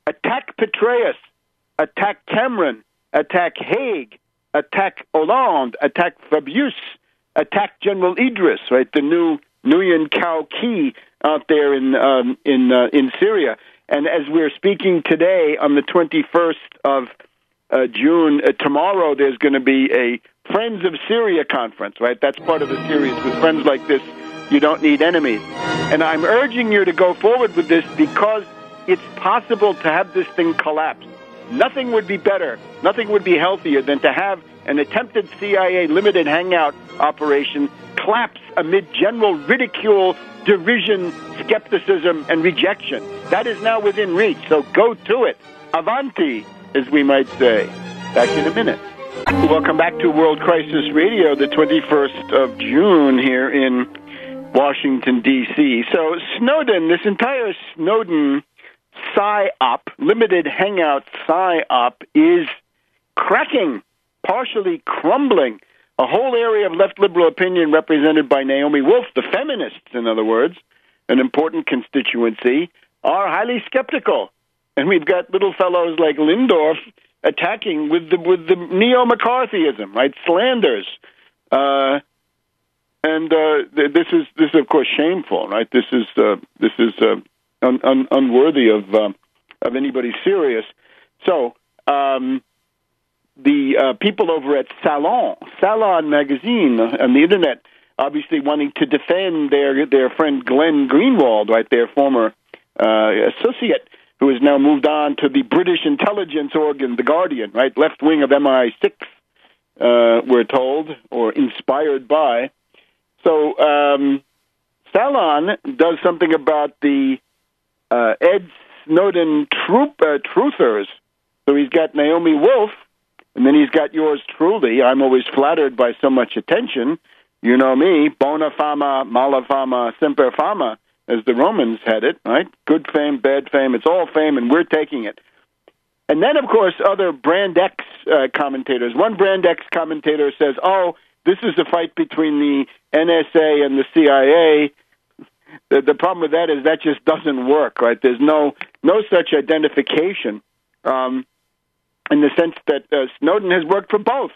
Attack Petraeus, attack Cameron, attack Haig, attack Hollande, attack Fabius, attack General Idris, right, the new Nguyen Cao Ki out there in Syria. And as we're speaking today, on the 21st of June, tomorrow there's going to be a Friends of Syria conference, right? That's part of the series. With friends like this, you don't need enemies. And I'm urging you to go forward with this because it's possible to have this thing collapse. Nothing would be better, nothing would be healthier than to have an attempted CIA limited hangout operation collapse amid general ridicule, derision, skepticism, and rejection. That is now within reach, so go to it. Avanti, as we might say. Back in a minute. Welcome back to World Crisis Radio, the 21st of June here in Washington, D.C. So Snowden, this entire Snowden PSYOP, limited hangout PSYOP, is cracking, partially crumbling. A whole area of left liberal opinion represented by Naomi Wolf, the feminists, in other words, an important constituency, are highly skeptical. And we've got little fellows like Lindorf attacking with the neo-McCarthyism, right? Slanders. This is of course shameful, right? This is unworthy of anybody serious. So the people over at Salon magazine on the internet, obviously wanting to defend their friend Glenn Greenwald, right? Their former associate, who has now moved on to the British intelligence organ, The Guardian, right? Left wing of MI6, we're told, or inspired by. So Salon does something about the Ed Snowden truthers. So he's got Naomi Wolf, and then he's got yours truly. I'm always flattered by so much attention. You know me, bona fama, mala fama, semper fama, as the Romans had it, right? Good fame, bad fame, it's all fame, and we're taking it. And then, of course, other Brand X commentators. One Brand X commentator says, oh, this is a fight between the NSA and the CIA. The problem with that is that just doesn't work, right? There's no such identification in the sense that Snowden has worked for both.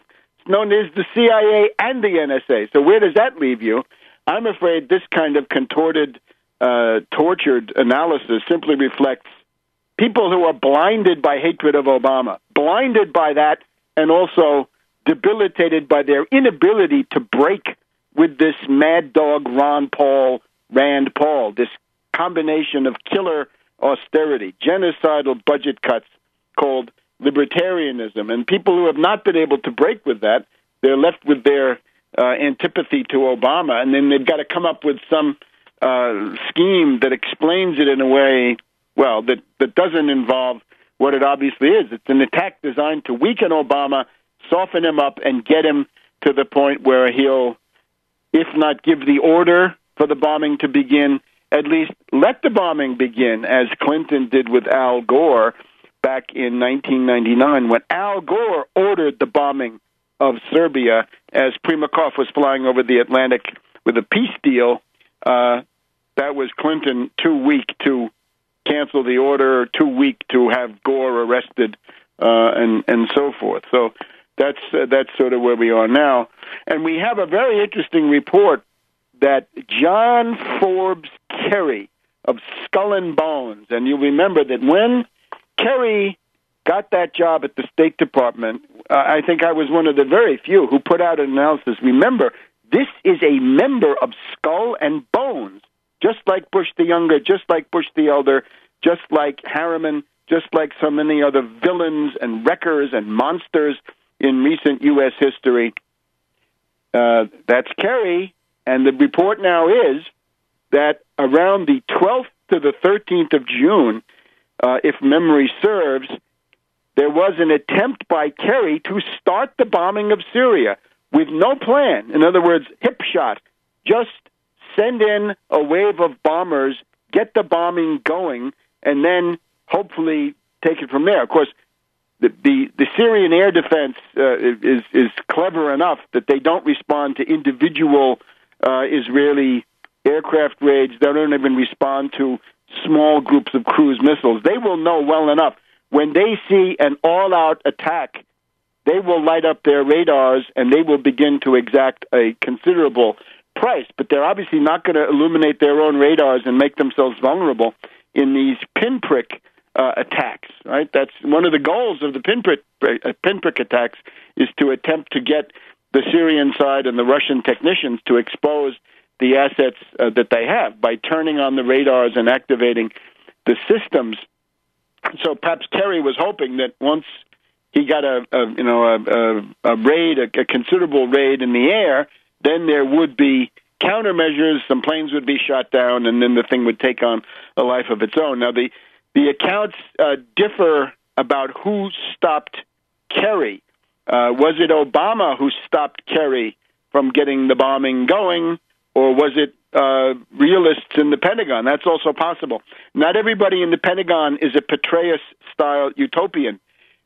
Snowden is the CIA and the NSA. So where does that leave you? I'm afraid this kind of contorted, tortured analysis simply reflects people who are blinded by hatred of Obama, blinded by that, and also debilitated by their inability to break with this mad dog Rand Paul, this combination of killer austerity, genocidal budget cuts called libertarianism. And people who have not been able to break with that, they're left with their antipathy to Obama, and then they've got to come up with some scheme that explains it in a way, well, that doesn't involve what it obviously is. It's an attack designed to weaken Obama, soften him up, and get him to the point where he'll, if not give the order for the bombing to begin, at least let the bombing begin, as Clinton did with Al Gore back in 1999, when Al Gore ordered the bombing of Serbia as Primakov was flying over the Atlantic with a peace deal. That was Clinton too weak to cancel the order, too weak to have Gore arrested, and so forth. So that's sort of where we are now. And we have a very interesting report that John Forbes Kerry of Skull and Bones, and you'll remember that when Kerry got that job at the State Department, I think I was one of the very few who put out an analysis. Remember, this is a member of Skull and Bones, just like Bush the Younger, just like Bush the Elder, just like Harriman, just like so many other villains and wreckers and monsters in recent U.S. history. That's Kerry, and the report now is that around the 12th to the 13th of June, if memory serves, there was an attempt by Kerry to start the bombing of Syria with no plan. In other words, hip shot. Just send in a wave of bombers, get the bombing going, and then hopefully take it from there. Of course, the Syrian air defense is clever enough that they don't respond to individual Israeli aircraft raids. They don't even respond to small groups of cruise missiles. They will know well enough. When they see an all-out attack, they will light up their radars and they will begin to exact a considerable price. But they're obviously not going to illuminate their own radars and make themselves vulnerable in these pinprick attacks. Right? That's one of the goals of the pinprick attacks, is to attempt to get the Syrian side and the Russian technicians to expose the assets that they have by turning on the radars and activating the systems. So perhaps Kerry was hoping that once he got a raid, a considerable raid in the air, then there would be countermeasures, some planes would be shot down, and then the thing would take on a life of its own. Now, the accounts differ about who stopped Kerry. Was it Obama who stopped Kerry from getting the bombing going, or was it realists in the Pentagon? That's also possible. Not everybody in the Pentagon is a Petraeus-style utopian.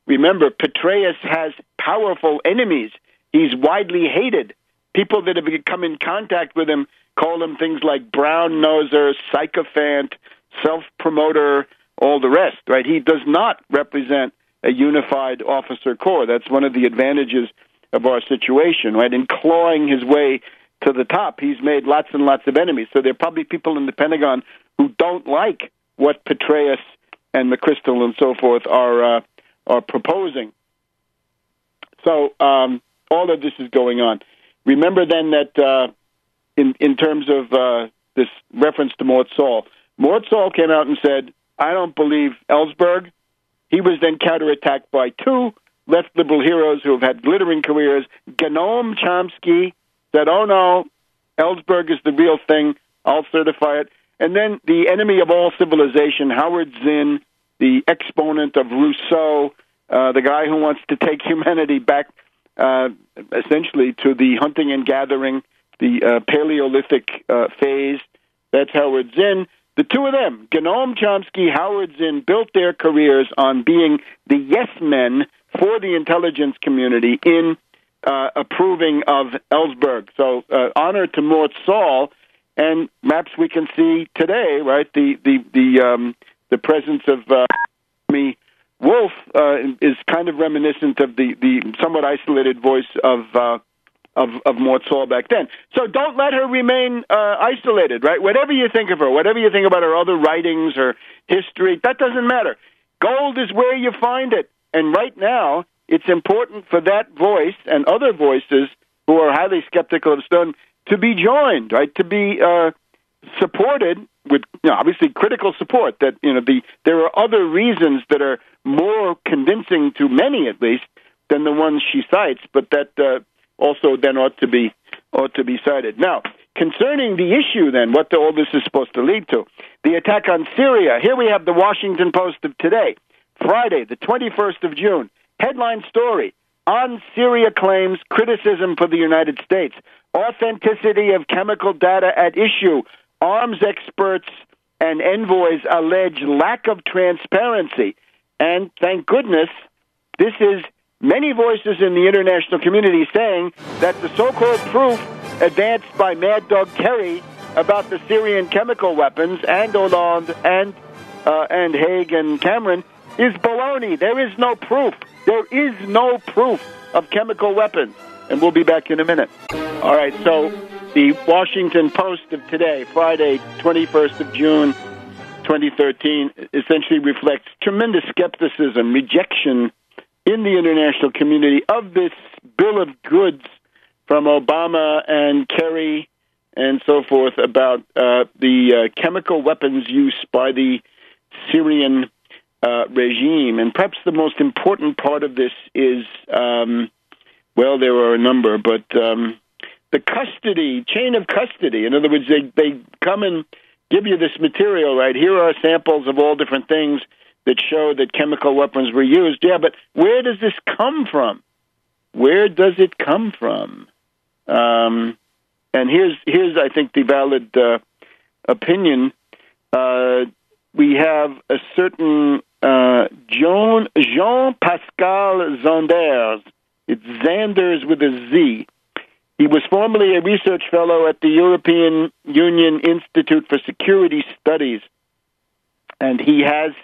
Remember, Petraeus has powerful enemies. He's widely hated. People that have come in contact with him call him things like brown-noser, sycophant, self-promoter, all the rest, right? He does not represent a unified officer corps. That's one of the advantages of our situation, right? In clawing his way to the top, he's made lots and lots of enemies. So there are probably people in the Pentagon who don't like what Petraeus and McChrystal and so forth are proposing. So all of this is going on. Remember then that in terms of this reference to Mort Saul came out and said, I don't believe Ellsberg. He was then counterattacked by two left liberal heroes who have had glittering careers. Noam Chomsky said, oh no, Ellsberg is the real thing, I'll certify it. And then the enemy of all civilization, Howard Zinn, the exponent of Rousseau, the guy who wants to take humanity back essentially to the hunting and gathering, the Paleolithic phase. That's Howard Zinn. The two of them, Noam Chomsky, Howard Zinn, built their careers on being the yes men for the intelligence community in approving of Ellsberg. So honor to Mort Saul, and perhaps we can see today, right, the presence of me. Wolf is kind of reminiscent of the somewhat isolated voice of Mort Saul back then. So don't let her remain isolated, right? Whatever you think of her, whatever you think about her other writings or history, that doesn't matter. Gold is where you find it. And right now, it's important for that voice and other voices who are highly skeptical of Stone to be joined, right? To be supported with, obviously critical support. That there are other reasons that are more convincing to many, at least, than the ones she cites, but that also then ought to be cited. Now, concerning the issue, then, what all this is supposed to lead to, the attack on Syria. Here we have the Washington Post of today, Friday, the 21st of June. Headline story: on Syria claims, criticism for the United States. Authenticity of chemical data at issue. Arms experts and envoys allege lack of transparency. And thank goodness, this is many voices in the international community saying that the so-called proof advanced by Mad Dog Kerry about the Syrian chemical weapons and Hollande and Haig and Cameron is baloney. There is no proof. There is no proof of chemical weapons. And we'll be back in a minute. All right, so the Washington Post of today, Friday, 21st of June, 2013, essentially reflects tremendous skepticism, rejection in the international community of this bill of goods from Obama and Kerry and so forth about the chemical weapons use by the Syrian regime. And perhaps the most important part of this is, there are a number, but the chain of custody. In other words, they come and give you this material, right? Here are samples of all different things that show that chemical weapons were used. Yeah, but where does this come from? Where does it come from? And here's I think the valid opinion. We have a certain Jean-Pascal Zanders. It's Zanders with a Z. He was formerly a research fellow at the European Union Institute for Security Studies, and he has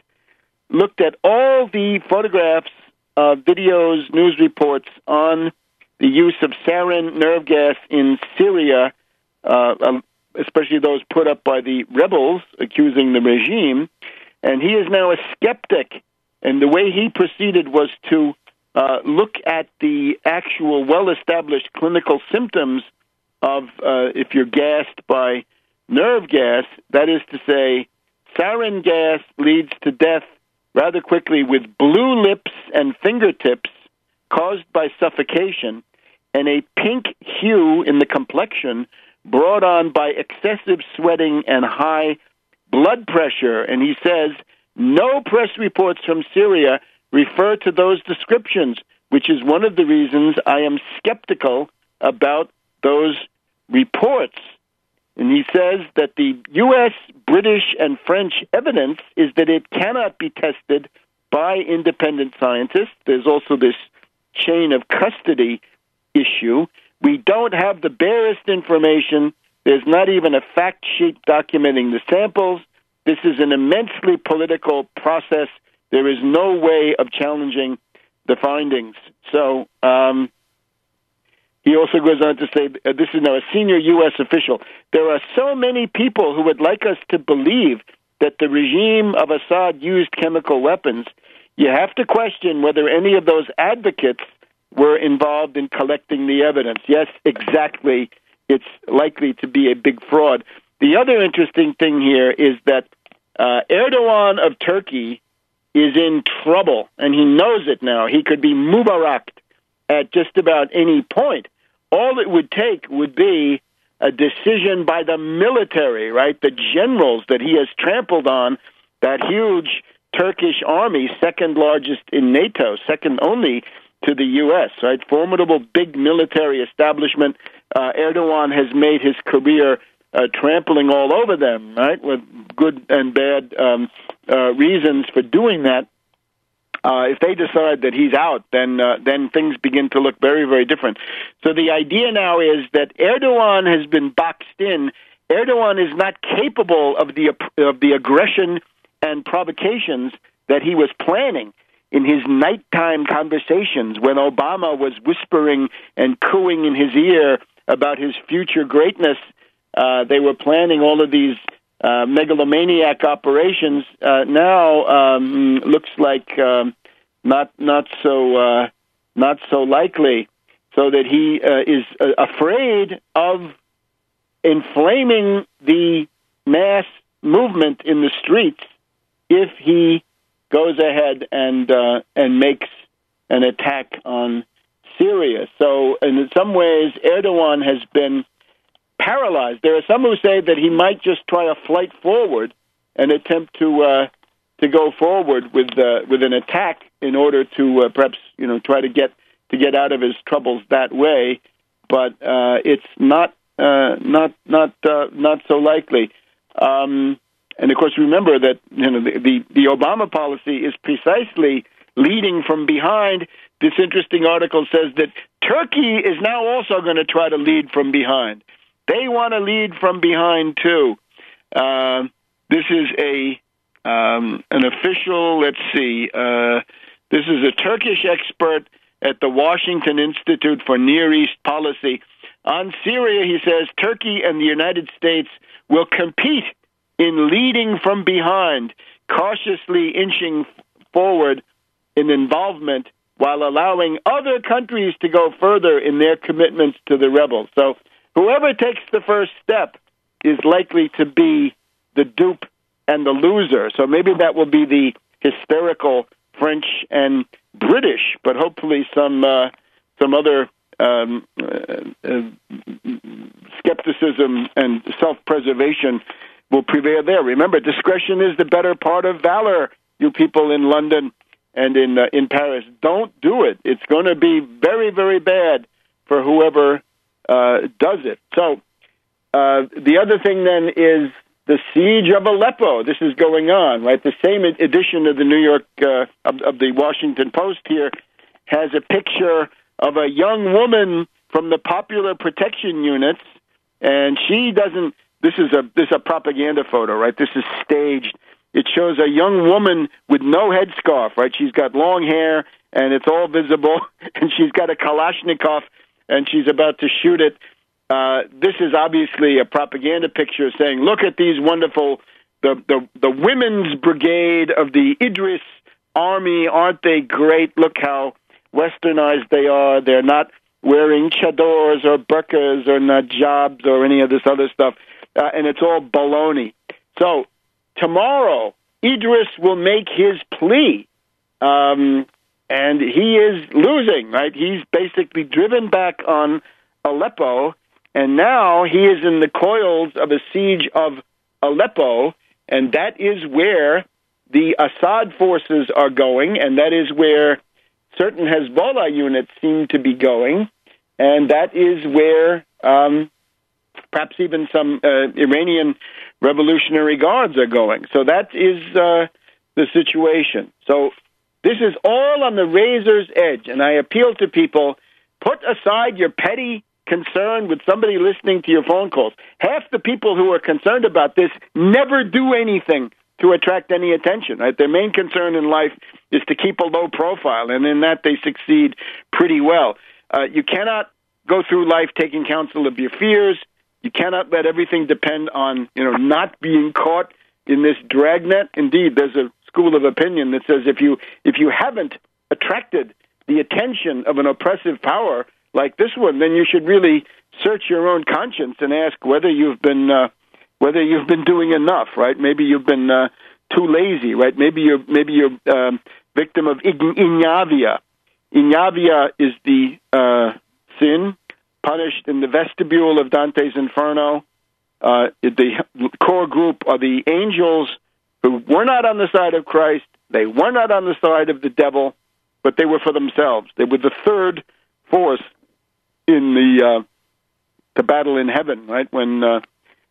looked at all the photographs, videos, news reports on the use of sarin nerve gas in Syria, especially those put up by the rebels accusing the regime, and he is now a skeptic. And the way he proceeded was to look at the actual well-established clinical symptoms of if you're gassed by nerve gas, that is to say, sarin gas leads to death rather quickly with blue lips and fingertips caused by suffocation and a pink hue in the complexion brought on by excessive sweating and high blood pressure. And he says, no press reports from Syria refer to those descriptions, which is one of the reasons I am skeptical about those reports. And he says that the U.S., British, and French evidence is that it cannot be tested by independent scientists. There's also this chain of custody issue. We don't have the barest information. There's not even a fact sheet documenting the samples. This is an immensely political process. There is no way of challenging the findings. So he also goes on to say, this is now a senior U.S. official, there are so many people who would like us to believe that the regime of Assad used chemical weapons. You have to question whether any of those advocates were involved in collecting the evidence. Yes, exactly. It's likely to be a big fraud. The other interesting thing here is that Erdogan of Turkey is in trouble, and he knows it now. He could be Mubaraked at just about any point. All it would take would be a decision by the military, right? The generals that he has trampled on, that huge Turkish army, second largest in NATO, second only to the U.S., right? Formidable big military establishment. Erdogan has made his career trampling all over them, right, with good and bad reasons for doing that. If they decide that he's out, then things begin to look very, very different. So the idea now is that Erdogan has been boxed in. Erdogan is not capable of the aggression and provocations that he was planning in his nighttime conversations when Obama was whispering and cooing in his ear about his future greatness. They were planning all of these megalomaniac operations now looks like not so likely. So that he is afraid of inflaming the mass movement in the streets if he goes ahead and makes an attack on Syria. So in some ways, Erdogan has been paralyzed. There are some who say that he might just try a flight forward and attempt to go forward with an attack in order to perhaps try to get out of his troubles that way. But it's not so likely. And of course, remember that the Obama policy is precisely leading from behind. This interesting article says that Turkey is now also going to try to lead from behind. They want to lead from behind too. This is an official. Let's see. This is a Turkish expert at the Washington Institute for Near East Policy. On Syria, he says Turkey and the United States will compete in leading from behind, cautiously inching forward in involvement while allowing other countries to go further in their commitments to the rebels. So whoever takes the first step is likely to be the dupe and the loser. So maybe that will be the hysterical French and British, but hopefully some other skepticism and self-preservation will prevail there. Remember, discretion is the better part of valor, you people in London and in Paris. Don't do it. It's going to be very, very bad for whoever does it. So the other thing then is the siege of Aleppo. This is going on, right? The same edition of the New York, of the Washington Post here has a picture of a young woman from the Popular Protection Units, and she doesn't. This is a propaganda photo, right? This is staged. It shows a young woman with no headscarf, right? She's got long hair, and it's all visible, and she's got a Kalashnikov, and she's about to shoot it. This is obviously a propaganda picture saying, look at these wonderful, the women's brigade of the Idris army. Aren't they great? Look how westernized they are. They're not wearing chadors or burqas or najabs or any of this other stuff. And it's all baloney. So tomorrow, Idris will make his plea. And he is losing, right? He's basically driven back on Aleppo, and now he is in the coils of a siege of Aleppo, and that is where the Assad forces are going, and that is where certain Hezbollah units seem to be going, and that is where perhaps even some Iranian Revolutionary Guards are going. So that is the situation. So this is all on the razor's edge, and I appeal to people, put aside your petty concern with somebody listening to your phone calls. Half the people who are concerned about this never do anything to attract any attention, right? Their main concern in life is to keep a low profile, and in that they succeed pretty well. You cannot go through life taking counsel of your fears. You cannot let everything depend on, not being caught in this dragnet. Indeed, there's a school of opinion that says if you haven't attracted the attention of an oppressive power like this one, then you should really search your own conscience and ask whether you've been doing enough, right? Maybe you've been too lazy, right? Maybe you're victim of ignavia. Ignavia is the sin punished in the vestibule of Dante's Inferno. The core group are the angels who were not on the side of Christ. They were not on the side of the devil, but they were for themselves. They were the third force in the battle in heaven, right? When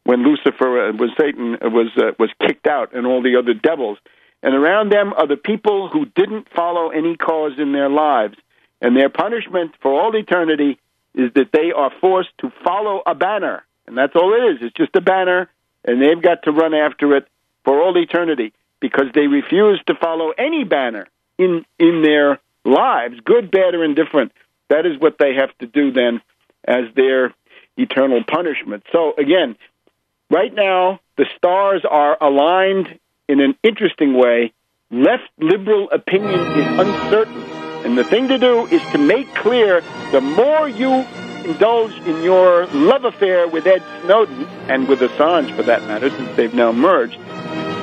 Lucifer Satan was kicked out, and all the other devils, and around them are the people who didn't follow any cause in their lives, and their punishment for all eternity is that they are forced to follow a banner, and that's all it is. It's just a banner, and they've got to run after it for all eternity because they refuse to follow any banner in their lives, good, bad, or indifferent. That is what they have to do then as their eternal punishment. So again, right now the stars are aligned in an interesting way. Left liberal opinion is uncertain. And the thing to do is to make clear the more you indulge in your love affair with Ed Snowden, and with Assange for that matter, since they've now merged,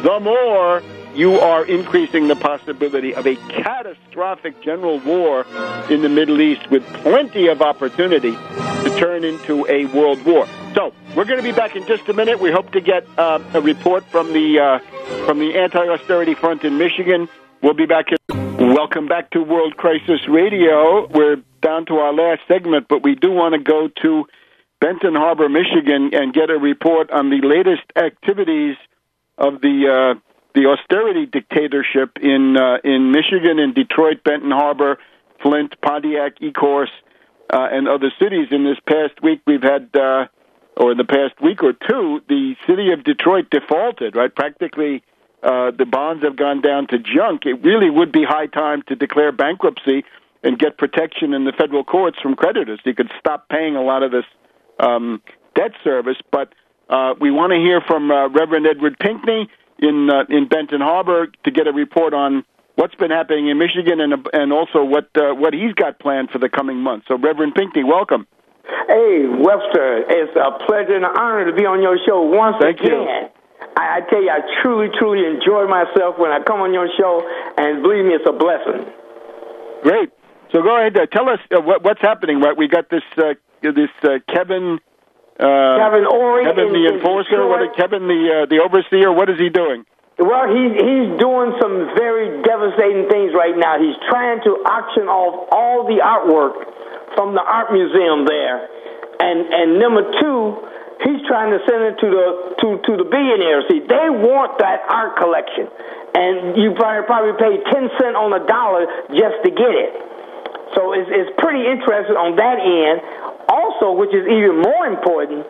the more you are increasing the possibility of a catastrophic general war in the Middle East with plenty of opportunity to turn into a world war. So we're going to be back in just a minute. We hope to get a report from the anti-austerity front in Michigan. We'll be back here. Welcome back to World Crisis Radio. We're down to our last segment, but we do want to go to Benton Harbor, Michigan, and get a report on the latest activities of the austerity dictatorship in Michigan, in Detroit, Benton Harbor, Flint, Pontiac, Ecorse, and other cities. In this past week, we've had, or in the past week or two, the city of Detroit defaulted, right? Practically, the bonds have gone down to junk. It really would be high time to declare bankruptcy and get protection in the federal courts from creditors. You could stop paying a lot of this debt service. But we want to hear from Reverend Edward Pinkney in Benton Harbor to get a report on what's been happening in Michigan and also what he's got planned for the coming months. So, Reverend Pinkney, welcome. Hey, Webster, it's a pleasure and an honor to be on your show once Thank again. You. I tell you, I truly enjoy myself when I come on your show, and believe me, it's a blessing. Great. So go ahead. Tell us what's happening. Right, we got this Kevin. Kevin Ory, Kevin the enforcer. Kevin the overseer? What is he doing? Well, he's doing some very devastating things right now. He's trying to auction off all the artwork from the art museum there, and number two, he's trying to send it to the billionaires. See, they want that art collection, and you probably pay 10 cents on the dollar just to get it. So it's pretty interesting on that end. Also, which is even more important,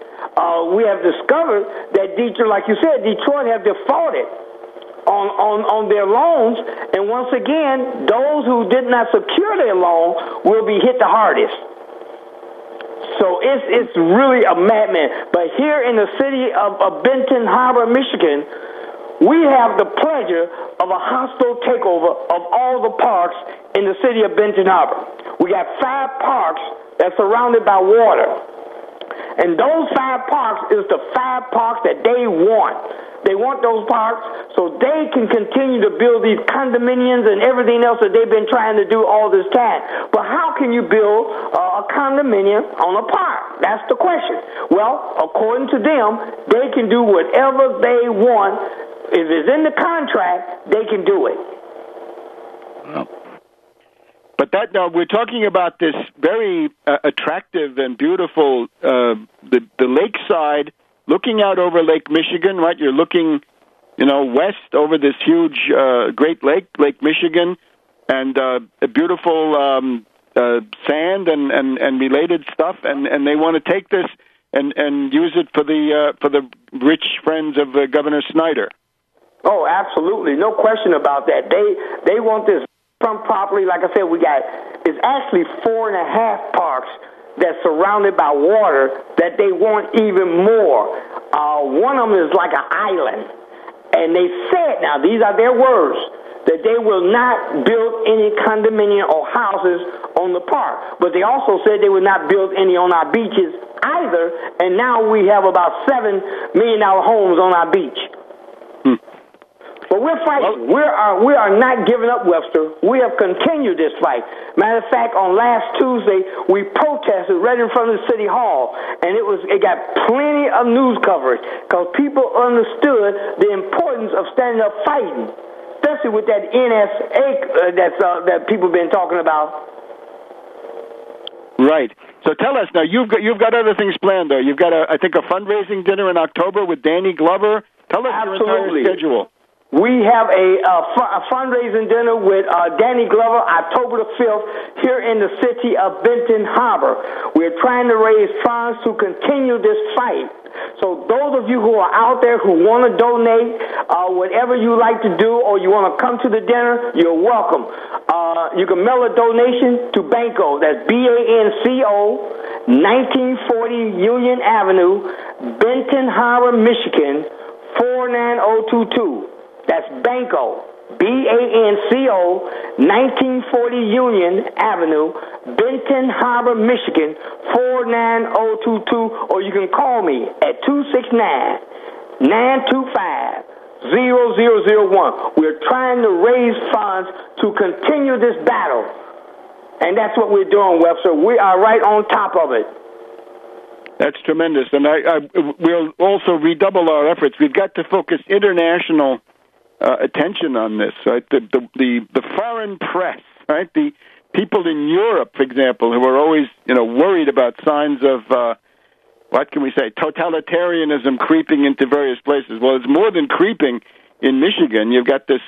we have discovered that Detroit, like you said, Detroit have defaulted on their loans, and once again, those who did not secure their loan will be hit the hardest. So it's really a madman. But here in the city of Benton Harbor, Michigan, we have the pleasure of a hostile takeover of all the parks in the city of Benton Harbor. We got 5 parks that's surrounded by water. And those 5 parks is the 5 parks that they want. They want those parks so they can continue to build these condominiums and everything else that they've been trying to do all this time. But how can you build a condominium on a park? That's the question. Well, according to them, they can do whatever they want. If it's in the contract, they can do it. Wow. But we're talking about this very attractive and beautiful, the lakeside, looking out over Lake Michigan, right? You're looking, west over this huge Great Lake, Lake Michigan, and a beautiful sand and related stuff, and they want to take this and use it for the rich friends of Governor Snyder. Oh, absolutely, no question about that. They want this properly. Like I said, it's actually 4.5 parks that's surrounded by water that they want even more. One of them is like an island. And they said, now these are their words, that they will not build any condominium or houses on the park. But they also said they would not build any on our beaches either. And now we have about $7 million homes on our beach. But we're fighting. We are not giving up, Webster. We have continued this fight. Matter of fact, on last Tuesday, we protested right in front of the city hall, and it got plenty of news coverage because people understood the importance of standing up fighting, especially with that NSA that people have been talking about. Right. So tell us now. You've got other things planned, though. You've got I think a fundraising dinner in October with Danny Glover. Tell us your entire schedule. We have a fundraising dinner with Danny Glover October the 5th here in the city of Benton Harbor. We're trying to raise funds to continue this fight. So those of you who are out there who want to donate, whatever you like to do, or you want to come to the dinner, you're welcome. You can mail a donation to Banco. That's BANCO, 1940 Union Avenue, Benton Harbor, Michigan, 49022. That's Banco, BANCO, 1940 Union Avenue, Benton Harbor, Michigan, 49022, or you can call me at 269-925-0001. We're trying to raise funds to continue this battle, and that's what we're doing, Webster. We are right on top of it. That's tremendous, and we'll also redouble our efforts. We've got to focus international attention on this, right? The foreign press, right? The people in Europe, for example, who are always, worried about signs of what can we say, totalitarianism creeping into various places. Well, it's more than creeping in Michigan. You've got this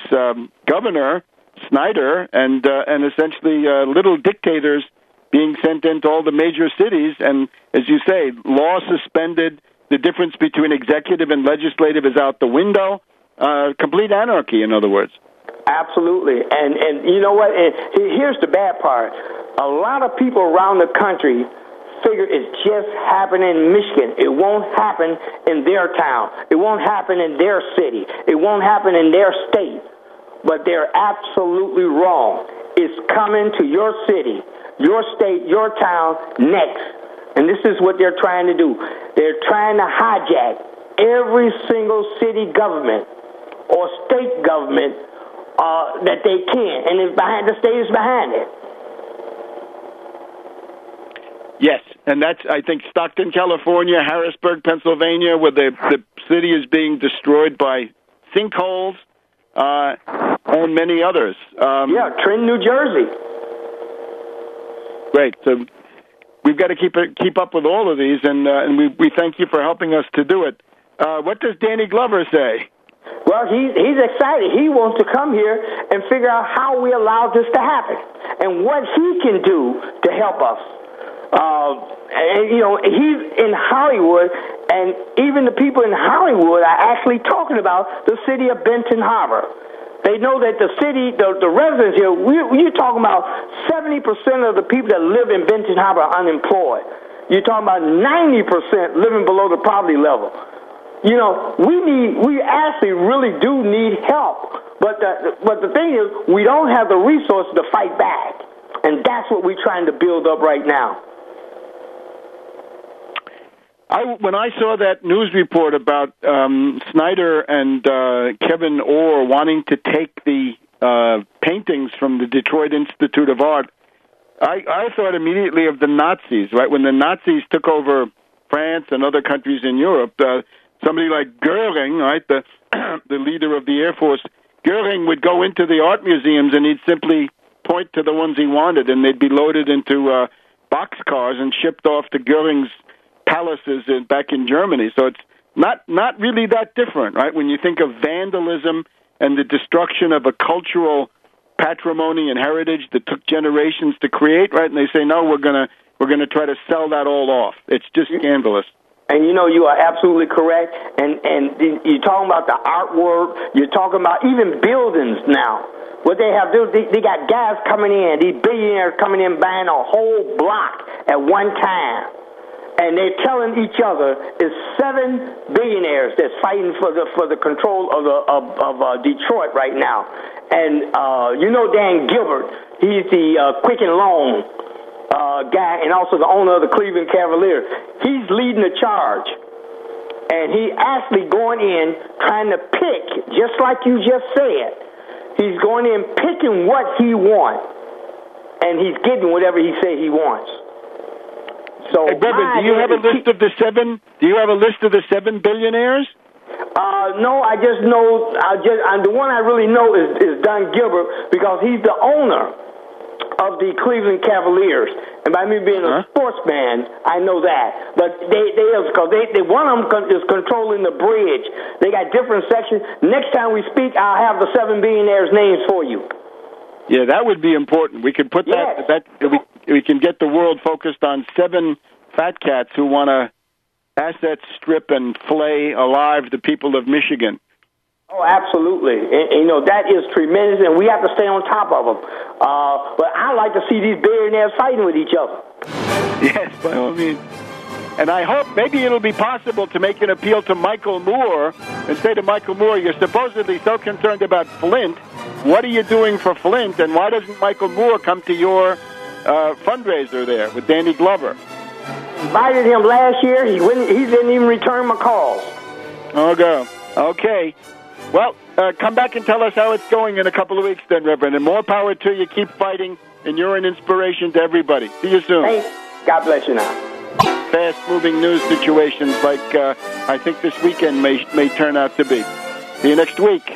governor Snyder and essentially little dictators being sent into all the major cities, and as you say, law suspended. The difference between executive and legislative is out the window. Complete anarchy, in other words. Absolutely. And you know what? And here's the bad part. A lot of people around the country figure it's just happening in Michigan. It won't happen in their town. It won't happen in their city. It won't happen in their state. But they're absolutely wrong. It's coming to your city, your state, your town next. And this is what they're trying to do. They're trying to hijack every single city government or state government that they can, and the state is behind it. Yes, and that's, I think, Stockton, California, Harrisburg, Pennsylvania, where the city is being destroyed by sinkholes, and many others. Trenton, New Jersey. Great. So we've got to keep up with all of these, and we thank you for helping us to do it. What does Danny Glover say? Well, he's excited. He wants to come here and figure out how we allow this to happen and what he can do to help us. He's in Hollywood, and even the people in Hollywood are actually talking about the city of Benton Harbor. They know that the city, the residents here, you're talking about 70% of the people that live in Benton Harbor are unemployed. You're talking about 90% living below the poverty level. We actually really do need help. But the thing is, we don't have the resources to fight back. And that's what we're trying to build up right now. When I saw that news report about Snyder and Kevin Orr wanting to take the paintings from the Detroit Institute of Art, I thought immediately of the Nazis, right? When the Nazis took over France and other countries in Europe, somebody like Goering, right, the leader of the Air Force, Goering would go into the art museums and he'd simply point to the ones he wanted, and they'd be loaded into boxcars and shipped off to Goering's palaces back in Germany. So it's not really that different, right? When you think of vandalism and the destruction of a cultural patrimony and heritage that took generations to create, right? And they say, no, we're gonna try to sell that all off. It's just scandalous. And you are absolutely correct. And you're talking about the artwork. You're talking about even buildings now. What they have to do, they got guys coming in, these billionaires coming in buying a whole block at one time. And they're telling each other it's 7 billionaires that's fighting for the control of Detroit right now. And Dan Gilbert, he's the Quicken Loan guy, and also the owner of the Cleveland Cavaliers. He's leading the charge, and he actually going in trying to pick, just like you just said. He's going in picking what he wants, and he's getting whatever he say he wants. So, hey, Reverend, do you have a list of the 7? Do you have a list of the 7 billionaires? No, I just know. The one I really know is Don Gilbert, because he's the owner of the Cleveland Cavaliers. And by me being a sportsman, I know that. But they one of them is controlling the bridge. They got different sections. Next time we speak, I'll have the 7 billionaires' names for you. Yeah, that would be important. We could put that we can get the world focused on 7 fat cats who want to asset strip and flay alive the people of Michigan. Oh, absolutely. And, that is tremendous, and we have to stay on top of them. But I like to see these billionaires fighting with each other. Yes, by all means. And I hope maybe it'll be possible to make an appeal to Michael Moore and say to Michael Moore, you're supposedly so concerned about Flint. What are you doing for Flint? And why doesn't Michael Moore come to your fundraiser there with Danny Glover? Invited him last year. He didn't even return my calls. Okay. Well, come back and tell us how it's going in a couple of weeks then, Reverend. And more power to you. Keep fighting, and you're an inspiration to everybody. See you soon. Thanks. God bless you now. Fast-moving news situations like I think this weekend may turn out to be. See you next week.